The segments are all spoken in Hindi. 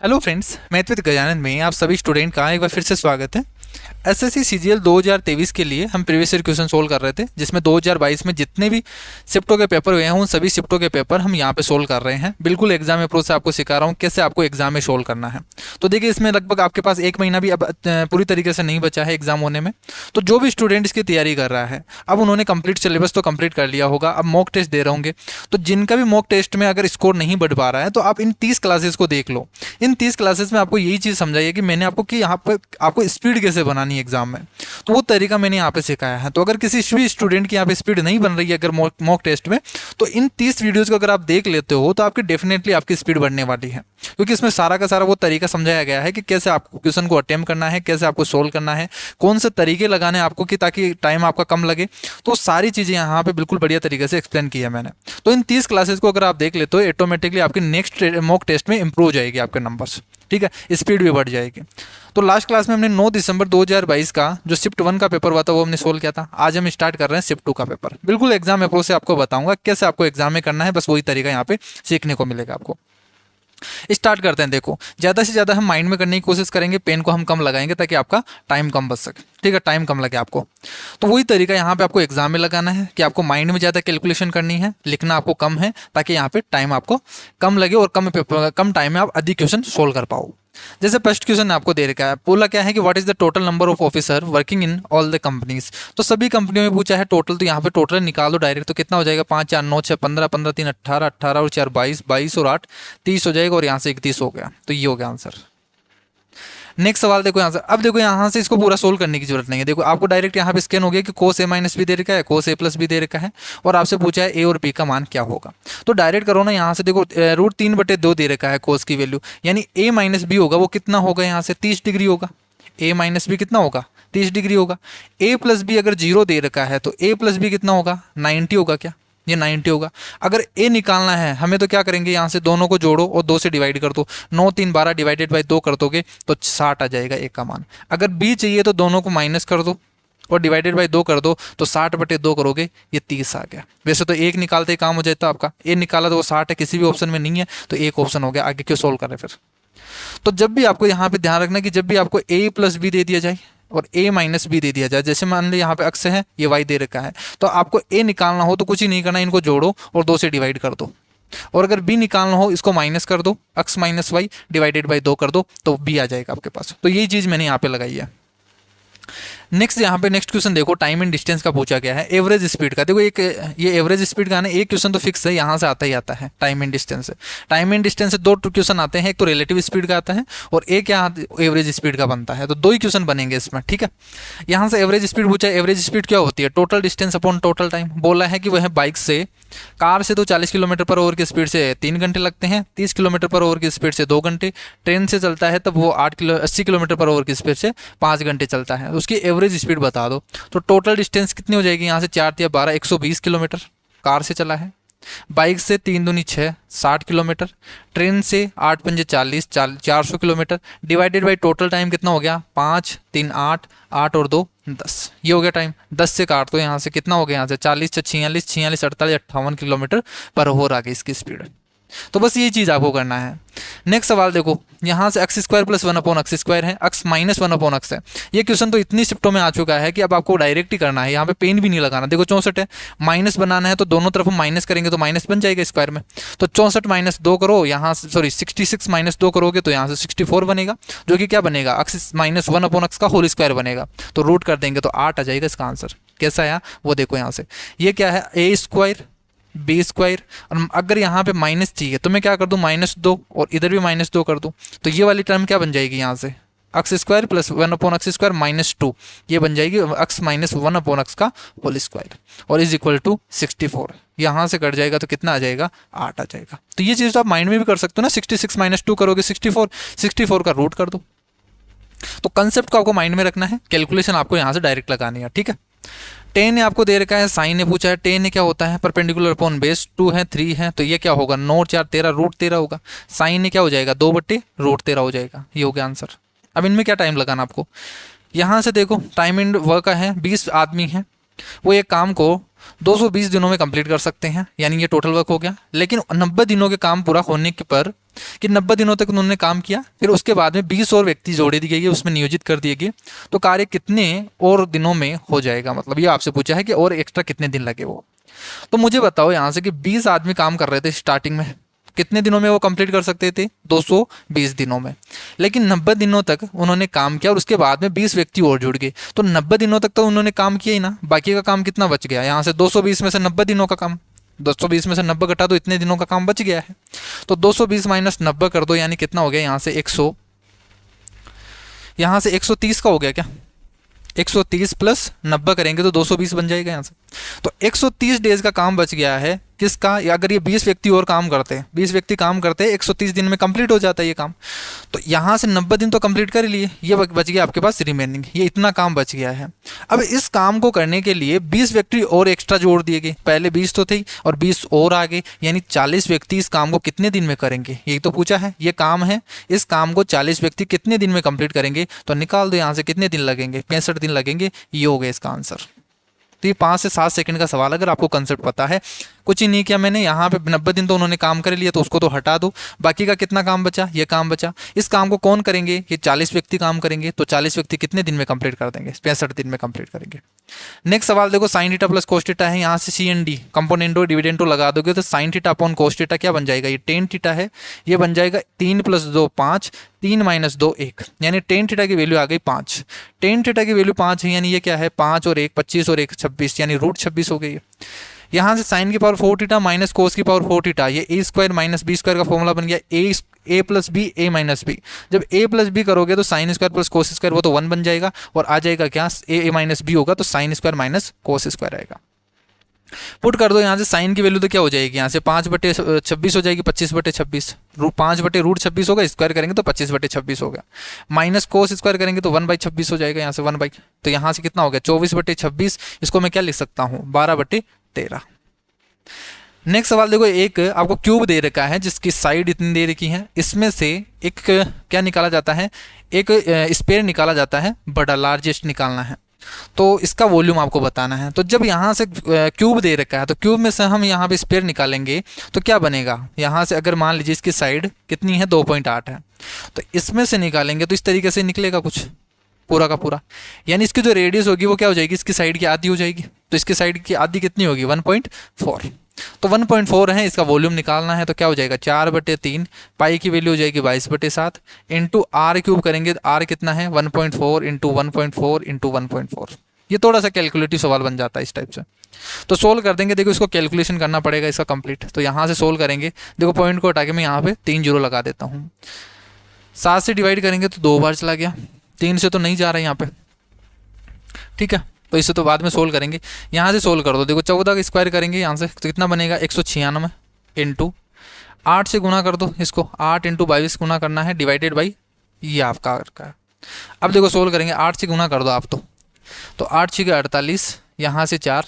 Hello friends, math with Gajanan में आप सभी स्टूडेंट का एक बार फिर से स्वागत है। एसएससी सीजीएल 2023 के लिए हम प्रीवियस ईयर क्वेश्चन सोल्व कर रहे थे, जिसमें 2022 में जितने भी शिफ्टों के पेपर हुए हैं उन सभी शिफ्टों के पेपर हम यहाँ पे सोल्व कर रहे हैं। बिल्कुल एग्जाम अप्रोच से आपको सिखा रहा हूँ कैसे आपको एग्जाम में सोल्व करना है। तो देखिए, इसमें लगभग आपके पास एक महीना भी अब पूरी तरीके से नहीं बचा है एग्जाम होने में। तो जो भी स्टूडेंट इसकी तैयारी कर रहा है, अब उन्होंने कंप्लीट सिलेबस तो कंप्लीट कर लिया होगा, अब मॉक टेस्ट दे रहे होंगे। तो जिनका भी मॉक टेस्ट में अगर स्कोर नहीं बढ़ पा रहा है तो आप इन 30 क्लासेस को देख लो। इन 30 क्लासेस में आपको यही चीज़ समझाइए कि मैंने आपको कि यहाँ पर आपको स्पीड कैसे बनानी है एग्जाम में, तो वो तरीका मैंने यहाँ पे सिखाया है। तो अगर किसी भी स्टूडेंट की यहाँ पे स्पीड नहीं बन रही है अगर मॉक टेस्ट में, तो इन 30 वीडियोस को अगर आप देख लेते हो तो आपकी डेफिनेटली आपकी स्पीड बढ़ने वाली है, क्योंकि इसमें सारा का सारा वो तरीका समझाया गया है कि कैसे आपको क्वेश्चन को अटेम्प्ट करना है, कैसे आपको सोल्व करना है, कौन से तरीके लगाने हैं आपको कि ताकि टाइम आपका कम लगे। तो सारी चीज़ें यहाँ पे बिल्कुल बढ़िया तरीके से एक्सप्लेन की है मैंने। तो इन 30 क्लासेस को अगर आप देख लेते हो, ऑटोमेटिकली आपकी नेक्स्ट मॉक टेस्ट में इंप्रूव हो जाएगी आपके नंबर्स, ठीक है, स्पीड भी बढ़ जाएगी। तो लास्ट क्लास में हमने 9 दिसंबर 2022 का जो शिफ्ट 1 का पेपर हुआ था वो हमने सोल्व किया था। आज हम स्टार्ट कर रहे हैं शिफ्ट 2 का पेपर। बिल्कुल एग्जाम अप्रोच से आपको बताऊंगा कैसे आपको एग्जाम में करना है, बस वही तरीका यहाँ पे सीखने को मिलेगा आपको। स्टार्ट करते हैं। देखो, ज़्यादा से ज़्यादा हम माइंड में करने की कोशिश करेंगे, पेन को हम कम लगाएंगे ताकि आपका टाइम कम बच सके, ठीक है, टाइम कम लगे आपको। तो वही तरीका यहाँ पे आपको एग्जाम में लगाना है कि आपको माइंड में ज़्यादा कैलकुलेशन करनी है, लिखना आपको कम है, ताकि यहाँ पे टाइम आपको कम लगे और कम टाइम में आप अधिक क्वेश्चन सोल्व कर पाओ। जैसे फर्स्ट क्वेश्चन आपको दे रखा है, बोला क्या है कि what is the total number of officer working in all the companies. तो सभी कंपनियों में पूछा है टोटल, तो यहाँ पे टोटल निकाल दो डायरेक्ट। तो कितना हो जाएगा, 5 4 9 6 15 15 3 18 18 और 4 22 22 और 8 30 हो जाएगा, और यहाँ से 31 हो गया। तो ये हो गया आंसर। नेक्स्ट सवाल देखो यहाँ से। अब देखो, यहाँ से इसको पूरा सोल्व करने की जरूरत नहीं है। देखो, आपको डायरेक्ट यहाँ पे स्कैन हो गया कि कोस ए माइनस बी दे रखा है, कोस ए प्लस बी दे रखा है, और आपसे पूछा है ए और बी का मान क्या होगा। तो डायरेक्ट करो ना यहाँ से। देखो, √3/2 दे रखा है कोस की वैल्यू, यानी ए माइनस बी होगा वो कितना होगा, यहाँ से 30 डिग्री होगा। ए माइनस बी कितना होगा, 30 डिग्री होगा। ए प्लस बी अगर 0 दे रखा है तो ए प्लस बी कितना होगा, 90 होगा। क्या ये 90 होगा? अगर ए निकालना है हमें तो क्या करेंगे, यहाँ से दोनों को जोड़ो और 2 से डिवाइड कर दो। 9 3 12 डिवाइडेड बाई 2 कर दोगे तो 60 आ जाएगा ए का मान। अगर बी चाहिए तो दोनों को माइनस कर दो और डिवाइडेड बाई 2 कर दो, तो 60/2 करोगे, ये 30 आ गया। वैसे तो एक निकालते ही काम हो जाता आपका। ए निकाला तो वो 60 है, किसी भी ऑप्शन में नहीं है, तो एक ऑप्शन हो गया। आगे क्यों सोल्व करें फिर। तो जब भी आपको यहाँ पे ध्यान रखना कि जब भी आपको ए प्लस बी दे दिया जाए और ए माइनस बी दे दिया जाए, जैसे मान लीजिए यहाँ पे अक्स है, ये वाई दे रखा है, तो आपको ए निकालना हो तो कुछ ही नहीं करना, इनको जोड़ो और 2 से डिवाइड कर दो। और अगर बी निकालना हो, इसको माइनस कर दो, x minus y divided by 2 कर दो, तो बी आ जाएगा आपके पास। तो यही चीज़ मैंने यहाँ पे लगाई है। नेक्स्ट यहाँ पे नेक्स्ट क्वेश्चन देखो, टाइम एंड डिस्टेंस का पूछा गया है, एवरेज स्पीड का। देखो, एक ये एवरेज स्पीड का ना, एक क्वेश्चन तो फिक्स है, यहाँ से आता ही आता है टाइम एंड डिस्टेंस से। टाइम एंड डिस्टेंस से 2 क्वेश्चन आते हैं, एक तो रिलेटिव स्पीड का आता है और एक यहाँ एवरेज स्पीड का बनता है। तो 2 ही क्वेश्चन बनेंगे इसमें, ठीक है। यहाँ से एवरेज स्पीड पूछा है। एवरेज स्पीड क्या होती है, total distance upon total time. बोला है कि वह बाइक से, कार से तो 40 किलोमीटर पर आवर की स्पीड से 3 घंटे लगते हैं, 30 किलोमीटर पर आवर की स्पीड से 2 घंटे, ट्रेन से चलता है तब वो 80 किलोमीटर पर आवर की स्पीड से 5 घंटे चलता है। उसकी एवरेज स्पीड बता दो। तो टोटल डिस्टेंस कितनी हो जाएगी, यहाँ से 4 या 12 120 किलोमीटर कार से चला है। बाइक से 3 दूनी 6 60 किलोमीटर, ट्रेन से 8 पंजे 40 400 kilometre, divided by total time कितना हो गया, 5 3 8 8 और 2 10। ये हो गया टाइम। 10 से काट दो, यहाँ से कितना हो गया, यहाँ से 40 से 46 46 48 58 किलोमीटर पर आवर आ गई इसकी स्पीड। तो बस ये चीज़ आपको करना है। नेक्स्ट सवाल देखो, यहाँ से x स्क्वायर प्लस 1/x² है, x माइनस 1/x है। ये क्वेश्चन तो इतनी शिफ्टों में आ चुका है कि अब आपको डायरेक्ट ही करना है, यहाँ पे पेन भी नहीं लगाना। देखो 64 है, माइनस बनाना है तो दोनों तरफ हम माइनस करेंगे तो माइनस बन जाएगा स्क्वायर में। तो 64 माइनस 2 करो, यहाँ से 66 माइनस 2 करोगे तो यहाँ से 64 बनेगा, जो कि क्या बनेगा, x माइनस 1/x का होल स्क्वायर बनेगा। तो रूट कर देंगे तो 8 आ जाएगा इसका आंसर। कैसा आया वो देखो, यहाँ से ये क्या है, a² b²। और अगर यहाँ पे माइनस चाहिए तो मैं क्या कर दूँ, -2 और इधर भी -2 कर दूँ। तो ये वाली टर्म क्या बन जाएगी, यहाँ से x² प्लस 1/x² -2, ये बन जाएगी x माइनस 1/x का होल स्क्वायर, और इज इक्वल टू 64। यहाँ से कट जाएगा तो कितना आ जाएगा, 8 आ जाएगा। तो ये चीज़ तो आप माइंड में भी कर सकते हो ना। 66 माइनस 2 करोगे 64, 64 का रूट कर दो। तो कंसेप्ट को आपको माइंड में रखना है, कैलकुलेशन आपको यहाँ से डायरेक्ट लगानी है, ठीक है। टेन ने आपको दे रखा है, साइन ने पूछा है। टेन ने क्या होता है, परपेंडिकुलर अपॉन बेस। 2 है 3 है, तो ये क्या होगा, 9 4 13 √13 होगा। साइन ने क्या हो जाएगा, 2/√13 हो जाएगा। ये हो गया आंसर। अब इनमें क्या टाइम लगाना आपको, यहाँ से देखो टाइम एंड वर्क का है, 20 आदमी हैं, वो एक काम को 220 दिनों में कंप्लीट कर सकते हैं, यानी ये टोटल वर्क हो गया। लेकिन 90 दिनों के काम पूरा होने के पर कि 90 दिनों तक उन्होंने काम किया, फिर उसके बाद में 20 और व्यक्ति जोड़े दिए गए, उसमें नियोजित कर दिए गए, तो कार्य कितने और दिनों में हो जाएगा, मतलब ये आपसे पूछा है कि और एक्स्ट्रा कितने दिन लगे वो। तो मुझे बताओ यहाँ से कि 20 आदमी काम कर रहे थे स्टार्टिंग में, कितने दिनों में वो कंप्लीट कर सकते थे, 220 दिनों में। लेकिन 90 दिनों तक उन्होंने काम किया और उसके बाद में 20 व्यक्ति और जुड़ गए, तो 90 दिनों तक तो उन्होंने काम किया ही ना, बाकी का काम कितना बच गया, यहाँ से 220 में से 90 दिनों का काम, 220 में से 90 घटा दो, इतने दिनों का काम बच गया है। तो 220 माइनस 90 कर दो, यानी कितना हो गया यहाँ से 100, यहाँ से 130 का हो गया क्या, 130 प्लस 90 करेंगे तो 220 बन जाएगा यहाँ से। तो 130 डेज का काम बच गया है किसका, या अगर ये 20 व्यक्ति और काम करते हैं, 20 व्यक्ति काम करते हैं, 130 दिन में कंप्लीट हो जाता है ये काम। तो यहाँ से 90 दिन तो कंप्लीट कर लिए, ये बच गया आपके पास रिमेनिंग, ये इतना काम बच गया है। अब इस काम को करने के लिए 20 व्यक्ति और एक्स्ट्रा जोड़ दिए गए, पहले 20 तो थे और 20 और आ गए, यानी 40 व्यक्ति इस काम को कितने दिन में करेंगे, यही तो पूछा है। ये काम है, इस काम को 40 व्यक्ति कितने दिन में कंप्लीट करेंगे, तो निकाल दो यहाँ से कितने दिन लगेंगे, 65 दिन लगेंगे, ये हो गया इसका आंसर। तो ये 5 से 7 सेकंड का सवाल, अगर आपको कंसेप्ट पता है, कुछ ही नहीं किया मैंने, यहाँ पे 90 दिन तो उन्होंने काम कर लिया, तो उसको तो हटा दो, बाकी का कितना काम बचा, ये काम बचा। इस काम को कौन करेंगे, ये 40 व्यक्ति काम करेंगे, तो 40 व्यक्ति कितने दिन में कंप्लीट कर देंगे, 65 दिन में कंप्लीट करेंगे। नेक्स्ट सवाल देखो, sine theta plus cos theta है, यहाँ से सी एन डी कंपोनेंटो डिविडेंटो लगा दोगे तो sine theta upon cos theta क्या बन जाएगा, ये टेन थीटा है, ये बन जाएगा 3 + 2 5, 3 - 2 1, यानी टेन थीटा की वैल्यू आ गई 5। टेन थीटा की वैल्यू 5 है, यानी ये क्या है 5 और 1 25 और 1 26, यानी √26 हो गई है। यहाँ से साइन की पावर 4 थीटा माइनस कोस की पावर 4 थीटा, ये a² - b² का फॉर्मूला बन गया, a + b a - b। जब a + b करोगे तो sine square plus cos square वो तो 1 बन जाएगा, और आ जाएगा क्या a - b होगा, तो sine square minus cos square आएगा। पुट कर दो यहाँ से, साइन की वैल्यू तो क्या हो जाएगी, यहाँ से 5/26 हो जाएगी, 25/26, 5/√26 होगा, स्क्वायर करेंगे तो 25/26 होगा, माइनस कोस स्क्वायर करेंगे तो 1/26 हो जाएगा, यहाँ से 1/, तो यहाँ से कितना हो गया 24/26, इसको मैं क्या लिख सकता हूँ 12/13। नेक्स्ट सवाल देखो, एक आपको क्यूब दे रखा है जिसकी साइड इतनी दे रखी है, इसमें से एक क्या निकाला जाता है, एक स्पेयर निकाला जाता है, बड़ा लार्जेस्ट निकालना है, तो इसका वॉल्यूम आपको बताना है। तो जब यहाँ से क्यूब दे रखा है, तो क्यूब में से हम यहाँ पे स्पेयर निकालेंगे तो क्या बनेगा, यहाँ से अगर मान लीजिए इसकी साइड कितनी है 2.8 है, तो इसमें से निकालेंगे तो इस तरीके से निकलेगा कुछ पूरा का पूरा, यानी इसकी जो रेडियस होगी वो क्या हो जाएगी, इसकी साइड की आधी हो जाएगी, तो इसकी साइड की आधी कितनी होगी 1.4, तो 1.4 है, इसका वॉल्यूम निकालना है, तो क्या हो जाएगा 4/3, पाई की वैल्यू हो जाएगी 22/7, इंटू आर क्यूब करेंगे, आर कितना है 1.4 इंटू 1.4 इंटू 1.4। ये थोड़ा सा कैलकुलेटिव सवाल बन जाता है इस टाइप से, तो सोल्व कर देंगे। देखो इसको कैलकुलेशन करना पड़ेगा इसका कंप्लीट, तो यहाँ से सोल्व करेंगे, देखो पॉइंट को हटा के मैं यहाँ पे 3 जीरो लगा देता हूँ, 7 से डिवाइड करेंगे तो 2 बार चला गया, 3 से तो नहीं जा रहा है यहाँ पे, ठीक है, तो इसे तो बाद में सोल्व करेंगे। यहाँ से सोल्व कर दो, देखो 14 का स्क्वायर करेंगे यहाँ से तो कितना बनेगा 196 इंटू 8 से गुना कर दो, इसको 8 इंटू 22 गुना करना है, डिवाइडेड बाई ये आपका है। अब देखो सोल्व करेंगे, 8 से गुना कर दो आप, तो 8 6 48, यहाँ से 4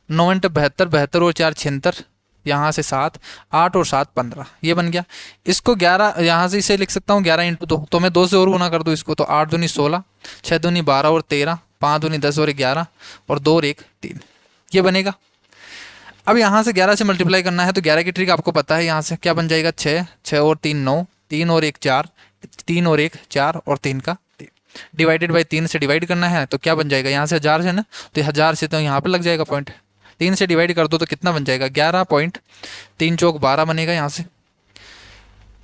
9 × 72, 72 और 4 76, यहाँ से 7 8 और 7 15, ये बन गया। इसको 11 यहाँ से इसे लिख सकता हूँ 11 इंटू 2, तो मैं 2 से और गुना कर दूँ इसको, तो 8 दूनी 16, 6 दूनी 12 और 13, 5 दूनी 10 और 11 और 2 और 1 3, ये बनेगा। अब यहाँ से 11 से मल्टीप्लाई करना है, तो 11 की ट्रिक आपको पता है, यहाँ से क्या बन जाएगा 6 6 और 3 9, 3 और 1 4, 3 और 1 4 और 3 का 3, डिवाइडेड बाई 3 से डिवाइड करना है, तो क्या बन जाएगा यहाँ से 1000 से ना, तो 1000 से तो यहाँ पे लग जाएगा पॉइंट, 3 से डिवाइड कर दो तो कितना बन जाएगा 11.3 चौक 12 बनेगा, यहाँ से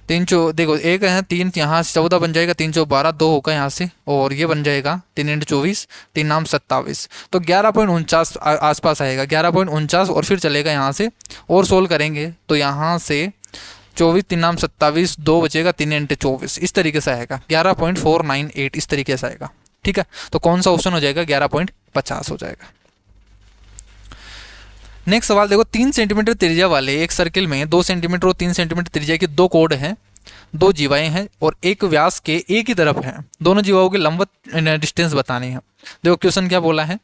3 चौ देखो एक है 3, यहाँ से 14 बन जाएगा, 3 चौक 12 2 होगा यहाँ से, और ये बन जाएगा 3 × 24 3 नाम 27, तो 11.49 आसपास आएगा, 11.49, और फिर चलेगा यहाँ से और सोल्व करेंगे तो यहाँ से 24 3 नाम 27, 2 बचेगा, 3 × 24, इस तरीके से आएगा 11.498, इस तरीके से आएगा, ठीक है। तो कौन सा ऑप्शन हो जाएगा 11.50 हो जाएगा। नेक्स्ट सवाल देखो, 3 सेंटीमीटर त्रिज्या वाले एक सर्किल में 2 सेंटीमीटर और 3 सेंटीमीटर त्रिज्या की 2 कोड हैं, 2 जीवाएं हैं और एक व्यास के एक ही तरफ है, दोनों जीवाओं की लंबवत डिस्टेंस बतानी है। देखो क्वेश्चन क्या बोला है,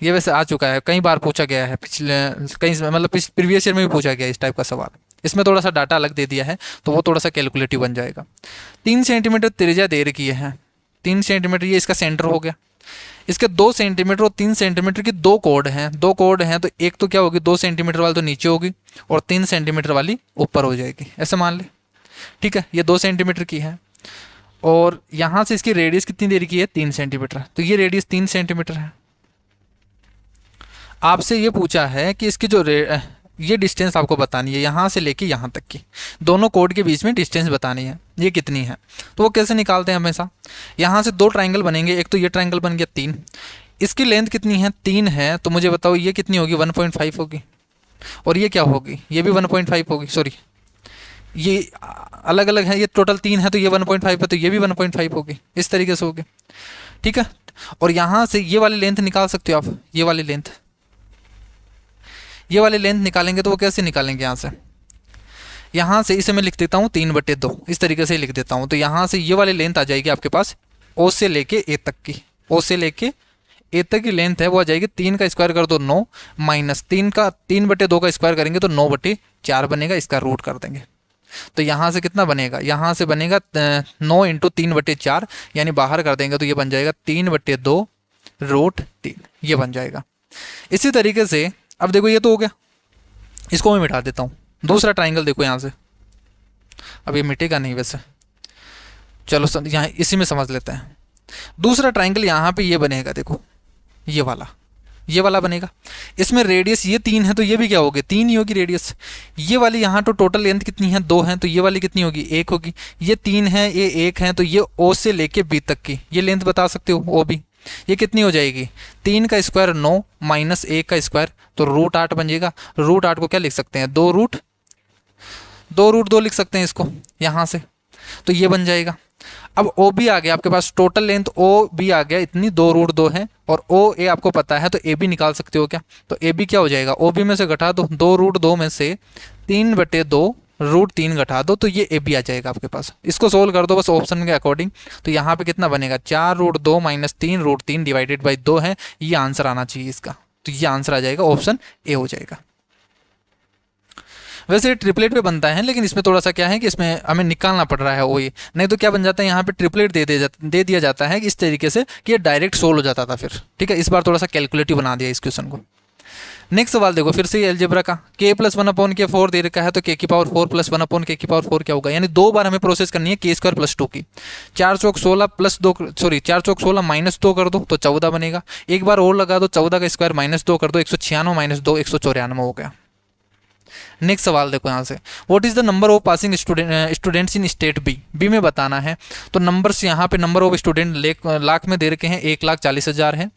ये वैसे आ चुका है, कई बार पूछा गया है, पिछले कई मतलब प्रीवियस ईयर में भी पूछा गया इस टाइप का सवाल, इसमें थोड़ा सा डाटा अलग दे दिया है तो वो थोड़ा सा कैलकुलेटिव बन जाएगा। 3 सेंटीमीटर त्रिज्या दे रखी है, 3 सेंटीमीटर ये इसका सेंटर हो गया, इसके 2 सेंटीमीटर और 3 सेंटीमीटर की 2 कोड हैं, 2 कोड हैं, तो एक तो क्या होगी 2 सेंटीमीटर वाली तो नीचे होगी और 3 सेंटीमीटर वाली ऊपर हो जाएगी, ऐसे मान ले। ठीक है, ये 2 सेंटीमीटर की है और यहाँ से इसकी रेडियस कितनी देर की है, 3 सेंटीमीटर, तो ये रेडियस 3 सेंटीमीटर है। आपसे ये पूछा है कि इसकी जो ये डिस्टेंस आपको बतानी है यहाँ से लेके यहाँ तक की, दोनों कोड के बीच में डिस्टेंस बतानी है, ये कितनी है। तो वो कैसे निकालते हैं, हमेशा यहाँ से 2 ट्राइंगल बनेंगे, एक तो ये ट्राइंगल बन गया 3, इसकी लेंथ कितनी है, 3 है, तो मुझे बताओ ये कितनी होगी, 1.5 होगी, और ये क्या होगी, ये भी 1.5 होगी, सॉरी ये अलग अलग है, ये टोटल 3 है तो ये 1.5 है, तो ये भी 1.5 होगी, इस तरीके से होगी। ठीक है, और यहाँ से ये वाली लेंथ निकाल सकते हो आप, ये वाली लेंथ निकालेंगे तो वो कैसे निकालेंगे, यहाँ से इसे मैं लिख देता हूँ 3/2, इस तरीके से लिख देता हूँ। तो यहाँ से ये वाली लेंथ आ जाएगी आपके पास ओ से लेके ए तक की, ओ से लेके ए तक की लेंथ है वो आ जाएगी 3 का स्क्वायर कर दो 9 माइनस 3/2 का स्क्वायर करेंगे तो 9/4 बनेगा, इसका रूट कर देंगे। तो यहाँ से कितना बनेगा, यहाँ से बनेगा 9 × 3/4, यानी बाहर कर देंगे तो ये बन जाएगा 3/2√3, ये बन जाएगा। इसी तरीके से अब देखो ये तो हो गया, इसको मैं मिटा देता हूँ। दूसरा ट्राइंगल देखो यहाँ से, अब ये मिटेगा नहीं वैसे, चलो यहाँ इसी में समझ लेते हैं। दूसरा ट्राइंगल यहाँ पे ये बनेगा, देखो ये वाला बनेगा, इसमें रेडियस ये 3 है तो ये भी क्या होगी, 3 ही होगी रेडियस। ये वाली यहाँ तो टोटल लेंथ कितनी है, 2 है, तो ये वाली कितनी होगी, 1 होगी। ये 3 है, ये 1 है, तो ये ओ से लेके बी तक की ये लेंथ बता सकते हो, ओ बी, ये कितनी हो जाएगी, 3 का स्क्वायर 9 माइनस 1 का स्क्वायर, तो √8 बन जाएगा। √8 को क्या लिख सकते हैं, 2√2 लिख सकते हैं इसको यहाँ से, तो ये बन जाएगा। अब ओ बी आ गया आपके पास, टोटल लेंथ ओ बी आ गया इतनी 2√2 है, और ओ ए आपको पता है तो ए बी निकाल सकते हो क्या, तो ए बी क्या हो जाएगा, ओ बी में से घटा दो 2√2 में से 3/2√3 घटा दो, तो ये ए बी आ जाएगा आपके पास। इसको सोल्व कर दो बस ऑप्शन के अकॉर्डिंग, तो यहाँ पे कितना बनेगा, 4√2 माइनस 3√3 डिवाइडेड बाई 2 है, ये आंसर आना चाहिए इसका, तो ये आंसर आ जाएगा, ऑप्शन ए हो जाएगा। वैसे ट्रिपलेट पे बनता है, लेकिन इसमें थोड़ा सा क्या है कि इसमें हमें निकालना पड़ रहा है ओ ए, नहीं तो क्या बन जाता है यहाँ पे ट्रिपलेट दे दिया जाता है इस तरीके से कि ये डायरेक्ट सोल्व हो जाता था फिर। ठीक है, इस बार थोड़ा सा कैलकुलेटिव बना दिया इस क्वेश्चन को। नेक्स्ट सवाल देखो, फिर से एलजेब्रा का, k + 1/k4 दे रखा है, तो k⁴ + 1/k⁴ क्या होगा, यानी 2 बार हमें प्रोसेस करनी है k² + 2 की। 4 × 16 + 2, सॉरी 4 × 16 - 2 कर दो तो 14 बनेगा। एक बार और लगा दो, 14 का स्क्वायर -2 कर दो, 196 - 2 194 हो गया। नेक्स्ट सवाल देखो यहाँ से, what is the number of passing students in state B में बताना है। तो नंबर्स यहाँ पे नंबर ऑफ स्टूडेंट लाख में दे रखे हैं, 1,40,000 है,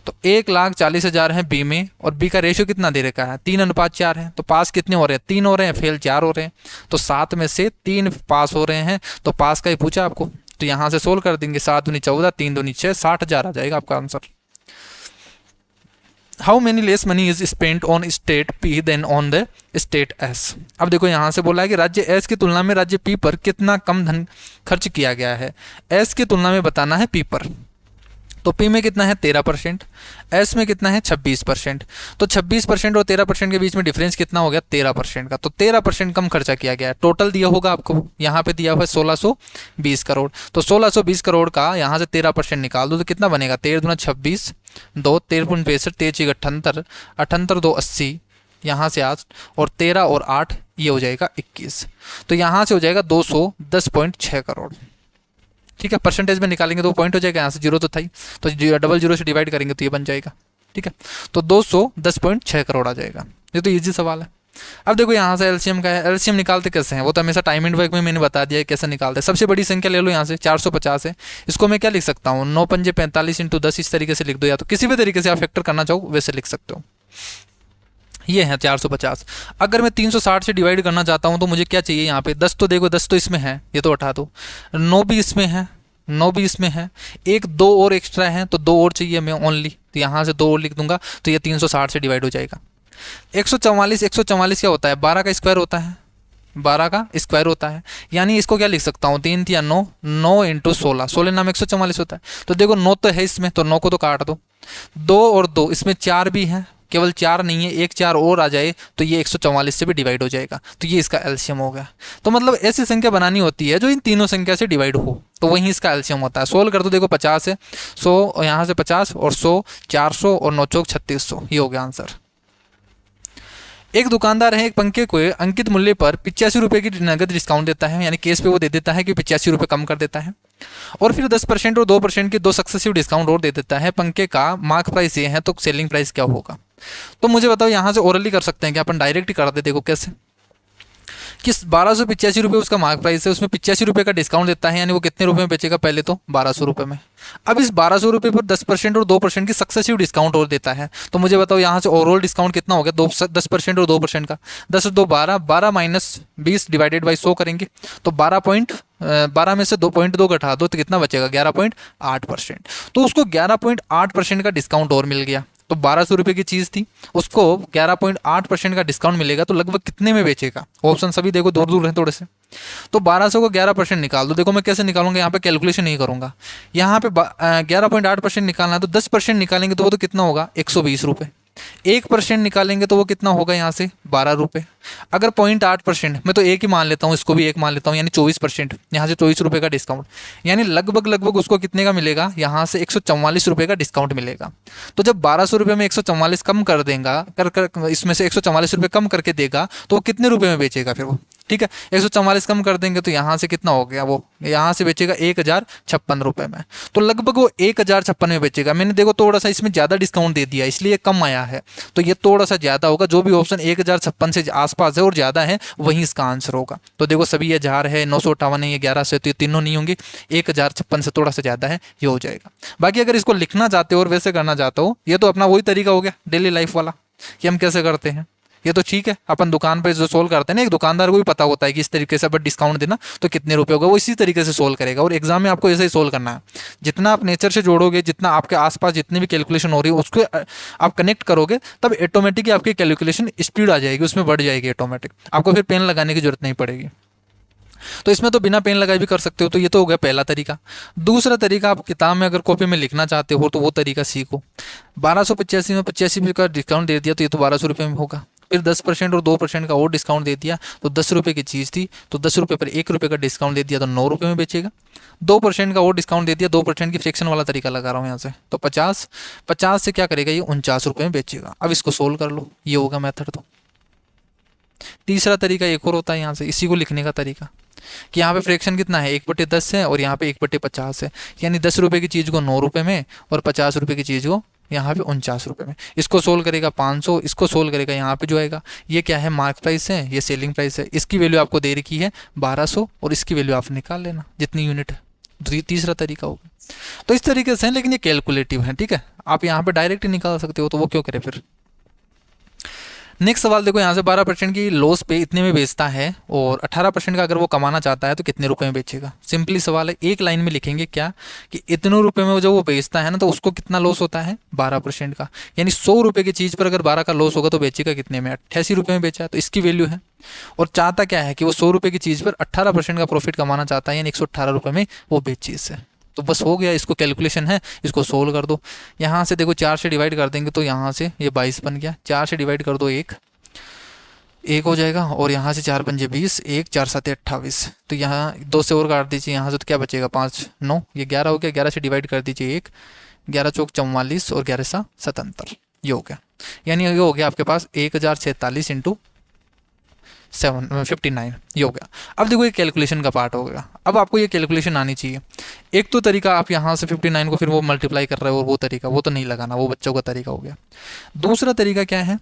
तो 1,40,000 है बी में, और बी का रेशियो कितना दे रखा है, 3:4 है। तो पास कितने हो रहे हैं, 3 हो रहे हैं, फेल 4 हो रहे हैं, तो 7 में से 3 पास हो रहे हैं, तो पास का ही पूछा आपको, तो यहाँ से सोल्व कर देंगे, 7 दूनी 14, 3 दूनी 6, 60,000 आ जाएगा आपका answer. How many less money is spent on state P then on the state S. अब देखो यहाँ से बोला है कि राज्य एस की तुलना में राज्य पी पर कितना कम धन खर्च किया गया है। एस की तुलना में बताना है पी पर, तो पी में कितना है 13%, एस में कितना है 26%, तो 26% और 13% के बीच में डिफरेंस कितना हो गया 13% का, तो 13% कम खर्चा किया गया है। टोटल दिया होगा आपको, यहाँ पे दिया हुआ है 1620 करोड़, तो 1620 करोड़ का यहाँ से 13% निकाल दो तो कितना बनेगा, 13 दूना 26, 2 13 65, 13 78, 78 2 80, यहाँ से 8 और 13 और 8 ये हो जाएगा 21, तो यहाँ से हो जाएगा 210.6 करोड़। ठीक है, परसेंटेज में निकालेंगे तो पॉइंट हो जाएगा, यहाँ से 0 तो था ही, तो 00 से डिवाइड करेंगे तो ये बन जाएगा। ठीक है, तो 210.6 करोड़ आ जाएगा। ये तो इजी सवाल है। अब देखो यहाँ से एलसीएम का है, एलसीएम निकालते कैसे हैं, वो तो हमेशा टाइम एंड वर्क में मैंने बता दिया है कैसे निकालते हैं। सबसे बड़ी संख्या ले लो, यहाँ से 450 है, इसको मैं क्या लिख सकता हूँ, 9 पंजे 45 × 10 इस तरीके से लिख दो, या तो किसी भी तरीके से आप फैक्टर करना चाहो वैसे लिख सकते हो। ये है 450। अगर मैं 360 से डिवाइड करना चाहता हूँ तो मुझे क्या चाहिए, यहाँ पे 10 तो देखो 10 तो इसमें है, ये तो उठा दो, 9 भी इसमें है, 9 भी इसमें है, एक 2 और एक्स्ट्रा है तो 2 और चाहिए मैं ओनली, तो यहाँ से 2 और लिख दूंगा, तो ये 360 से डिवाइड हो जाएगा। 144 क्या होता है, 12 का स्क्वायर होता है, 12 का स्क्वायर होता है, यानी इसको क्या लिख सकता हूँ, 3 या 9, 9 × 16, 16 नाम 144 होता है। तो देखो 9 तो है इसमें, तो 9 को तो काट दो, 2 और 2 इसमें 4 भी है, केवल 4 नहीं है, एक 4 और आ जाए तो ये 144 से भी डिवाइड हो जाएगा, तो ये इसका एलसीएम हो गया। तो मतलब ऐसी संख्या बनानी होती है जो इन तीनों संख्या से डिवाइड हो, तो वहीं इसका एलसीएम होता है। सोल्व कर दो, देखो 50 है, 100 यहाँ से 50 और 100 400 और 9 चौक 3600, ये हो गया आंसर। एक दुकानदार है एक पंखे को अंकित मूल्य पर 85 रुपये की नगद डिस्काउंट देता है, यानी केस पे वो दे देता है कि 85 रुपये कम कर देता है, और फिर 10% और 2% के दो सक्सेसिव डिस्काउंट और दे देता है। पंखे का मार्क प्राइस ये है, तो सेलिंग प्राइस क्या होगा? तो मुझे बताओ, यहाँ से ओरली कर सकते हैं कि अपन डायरेक्ट ही कर दे। देखो कैसे कि 1285 रुपये उसका मार्क प्राइस है, उसमें 85 रुपये का डिस्काउंट देता है, यानी वो कितने रुपए में बेचेगा? पहले तो 1200 रुपये में। अब इस 1200 रुपये पर 10% और 2% की सक्सेसिव डिस्काउंट और देता है, तो मुझे बताओ यहाँ से ओवरऑल डिस्काउंट कितना हो गया? 10% और 2% का 10 और 2 12, 12 माइनस 20 डिवाइडेड बाई 100 करेंगे तो 12 में से 2.2 घटा दो तो कितना बचेगा? 11.8%। तो उसको 11.8% का डिस्काउंट और मिल गया। तो 1200 रुपये की चीज़ थी, उसको 11.8% का डिस्काउंट मिलेगा, तो लगभग कितने में बेचेगा? ऑप्शन सभी देखो दूर दूर हैं थोड़े से। तो 1200 को 11% निकाल दो। देखो मैं कैसे निकालूंगा, यहाँ पे कैलकुलेशन नहीं करूंगा। यहाँ पे 11.8% निकालना है, तो 10% निकालेंगे तो वो तो कितना होगा? 120 रुपये। 1% निकालेंगे तो वो कितना होगा? यहाँ से 12 रुपये। अगर 0.8%, मैं तो एक ही मान लेता हूँ, इसको भी एक मान लेता हूँ, यानी 24%, यहाँ से 24 रुपये का डिस्काउंट, यानी लगभग उसको कितने का मिलेगा? यहाँ से 144 रुपये का डिस्काउंट मिलेगा। तो जब 1200 रुपये में 144 कम कर देगा, इसमें से 144 रुपये कम करके देगा, तो वो कितने रुपये में बेचेगा फिर वो? ठीक है, 144 कम कर देंगे तो यहाँ से कितना हो गया? वो यहाँ से बेचेगा 1056 रुपये में। तो लगभग वो 1056 में बेचेगा। मैंने देखो थोड़ा सा इसमें ज़्यादा डिस्काउंट दे दिया, इसलिए कम आया है, तो ये थोड़ा सा ज़्यादा होगा। जो भी ऑप्शन 1056 से आसपास है और ज़्यादा है, वहीं इसका आंसर होगा। तो देखो सभी ये 1000 है, 958 है, ये 1100, तो ये तीनों नहीं होंगे। 1056 से थोड़ा सा ज़्यादा है, ये हो जाएगा। बाकी अगर इसको लिखना चाहते हो और वैसे करना चाहते हो, ये तो अपना वही तरीका हो गया डेली लाइफ वाला कि हम कैसे करते हैं। ये तो ठीक है, अपन दुकान पे जो सोल्व करते हैं ना, एक दुकानदार को भी पता होता है कि इस तरीके से अपन डिस्काउंट देना तो कितने रुपए होगा, वो इसी तरीके से सोल्व करेगा। और एग्जाम में आपको ऐसे ही सोल्व करना है। जितना आप नेचर से जोड़ोगे, जितना आपके आसपास जितनी भी कैलकुलेशन हो रही है उसको आप कनेक्ट करोगे, तब ऑटोमेटिक आपकी कैलकुलेशन स्पीड आ जाएगी, उसमें बढ़ जाएगी ऑटोमेटिक। आपको फिर पेन लगाने की जरूरत नहीं पड़ेगी। तो इसमें तो बिना पेन लगाए भी कर सकते हो। तो ये तो हो गया पहला तरीका। दूसरा तरीका, आप किताब में अगर कॉपी में लिखना चाहते हो तो वो तरीका सीखो। 1285 में 85 का डिस्काउंट दे दिया तो ये तो 1200 रुपये में होगा। फिर 10% और 2% का और डिस्काउंट दे दिया तो 10 रुपये की चीज़ थी, तो 10 रुपये पर 1 रुपये का डिस्काउंट दे दिया तो 9 रुपये में बेचेगा। 2% का और डिस्काउंट दे दिया, 2% की फ्रैक्शन वाला तरीका लगा रहा हूँ यहाँ से, तो 50 से क्या करेगा? ये 49 रुपये में बेचेगा। अब इसको सोल्व कर लो, ये होगा मेथड। तो तीसरा तरीका एक और होता है यहाँ से, इसी को लिखने का तरीका, कि यहाँ पे फ्रैक्शन कितना है? 1/10 है और यहाँ पे 1/50 है, यानी 10 रुपये की चीज़ को 9 रुपये में और 50 रुपये की चीज़ को यहाँ पे 49 रुपये में। इसको सोल्व करेगा 500, इसको सोल्व करेगा यहाँ पे जो आएगा, ये क्या है? मार्क प्राइस है, ये सेलिंग प्राइस है। इसकी वैल्यू आपको दे रखी है 1200 और इसकी वैल्यू आप निकाल लेना जितनी यूनिट है। तीसरा तरीका होगा। तो इस तरीके से है, लेकिन ये कैलकुलेटिव है, ठीक है। आप यहाँ पे डायरेक्ट ही निकाल सकते हो, तो वो क्यों करें फिर। नेक्स्ट सवाल देखो, यहाँ से 12% की लॉस पे इतने में बेचता है और 18% का अगर वो कमाना चाहता है तो कितने रुपए में बेचेगा। सिंपली सवाल है, एक लाइन में लिखेंगे क्या कि इतने रुपए में जो वो बेचता है ना, तो उसको कितना लॉस होता है? 12% का, यानी 100 रुपये की चीज़ पर अगर 12 का लॉस होगा तो बेचेगा कितने में? 88 रुपये में बेचा है, तो इसकी वैल्यू है। और चाहता क्या है कि वो 100 रुपये की चीज़ पर 18% का प्रॉफिट कमाना चाहता है, यानी 118 रुपये में वो बेची इससे। तो बस हो गया, इसको कैलकुलेशन है, इसको सोल्व कर दो। यहाँ से देखो 4 से डिवाइड कर देंगे तो यहाँ से ये 22 बन गया। 4 से डिवाइड कर दो, एक हो जाएगा, और यहाँ से 4 पंजे 20, 1 4 7 28, तो यहाँ 2 से और काट दीजिए, यहाँ से तो क्या बचेगा? 5 9, ये 11 हो गया। 11 से डिवाइड कर दीजिए 1, 11 चौक 44 और 11 सा 77, ये हो गया। यानी ये हो गया आपके पास 1046 इंटू 59, ये हो गया। अब देखो ये कैलकुलेशन का पार्ट हो गया। अब आपको ये कैलकुलेशन आनी चाहिए। एक तो तरीका आप यहाँ से 59 को फिर वो मल्टीप्लाई कर रहे हो, और वो तरीका वो तो नहीं लगाना, वो बच्चों का तरीका हो गया। दूसरा तरीका क्या है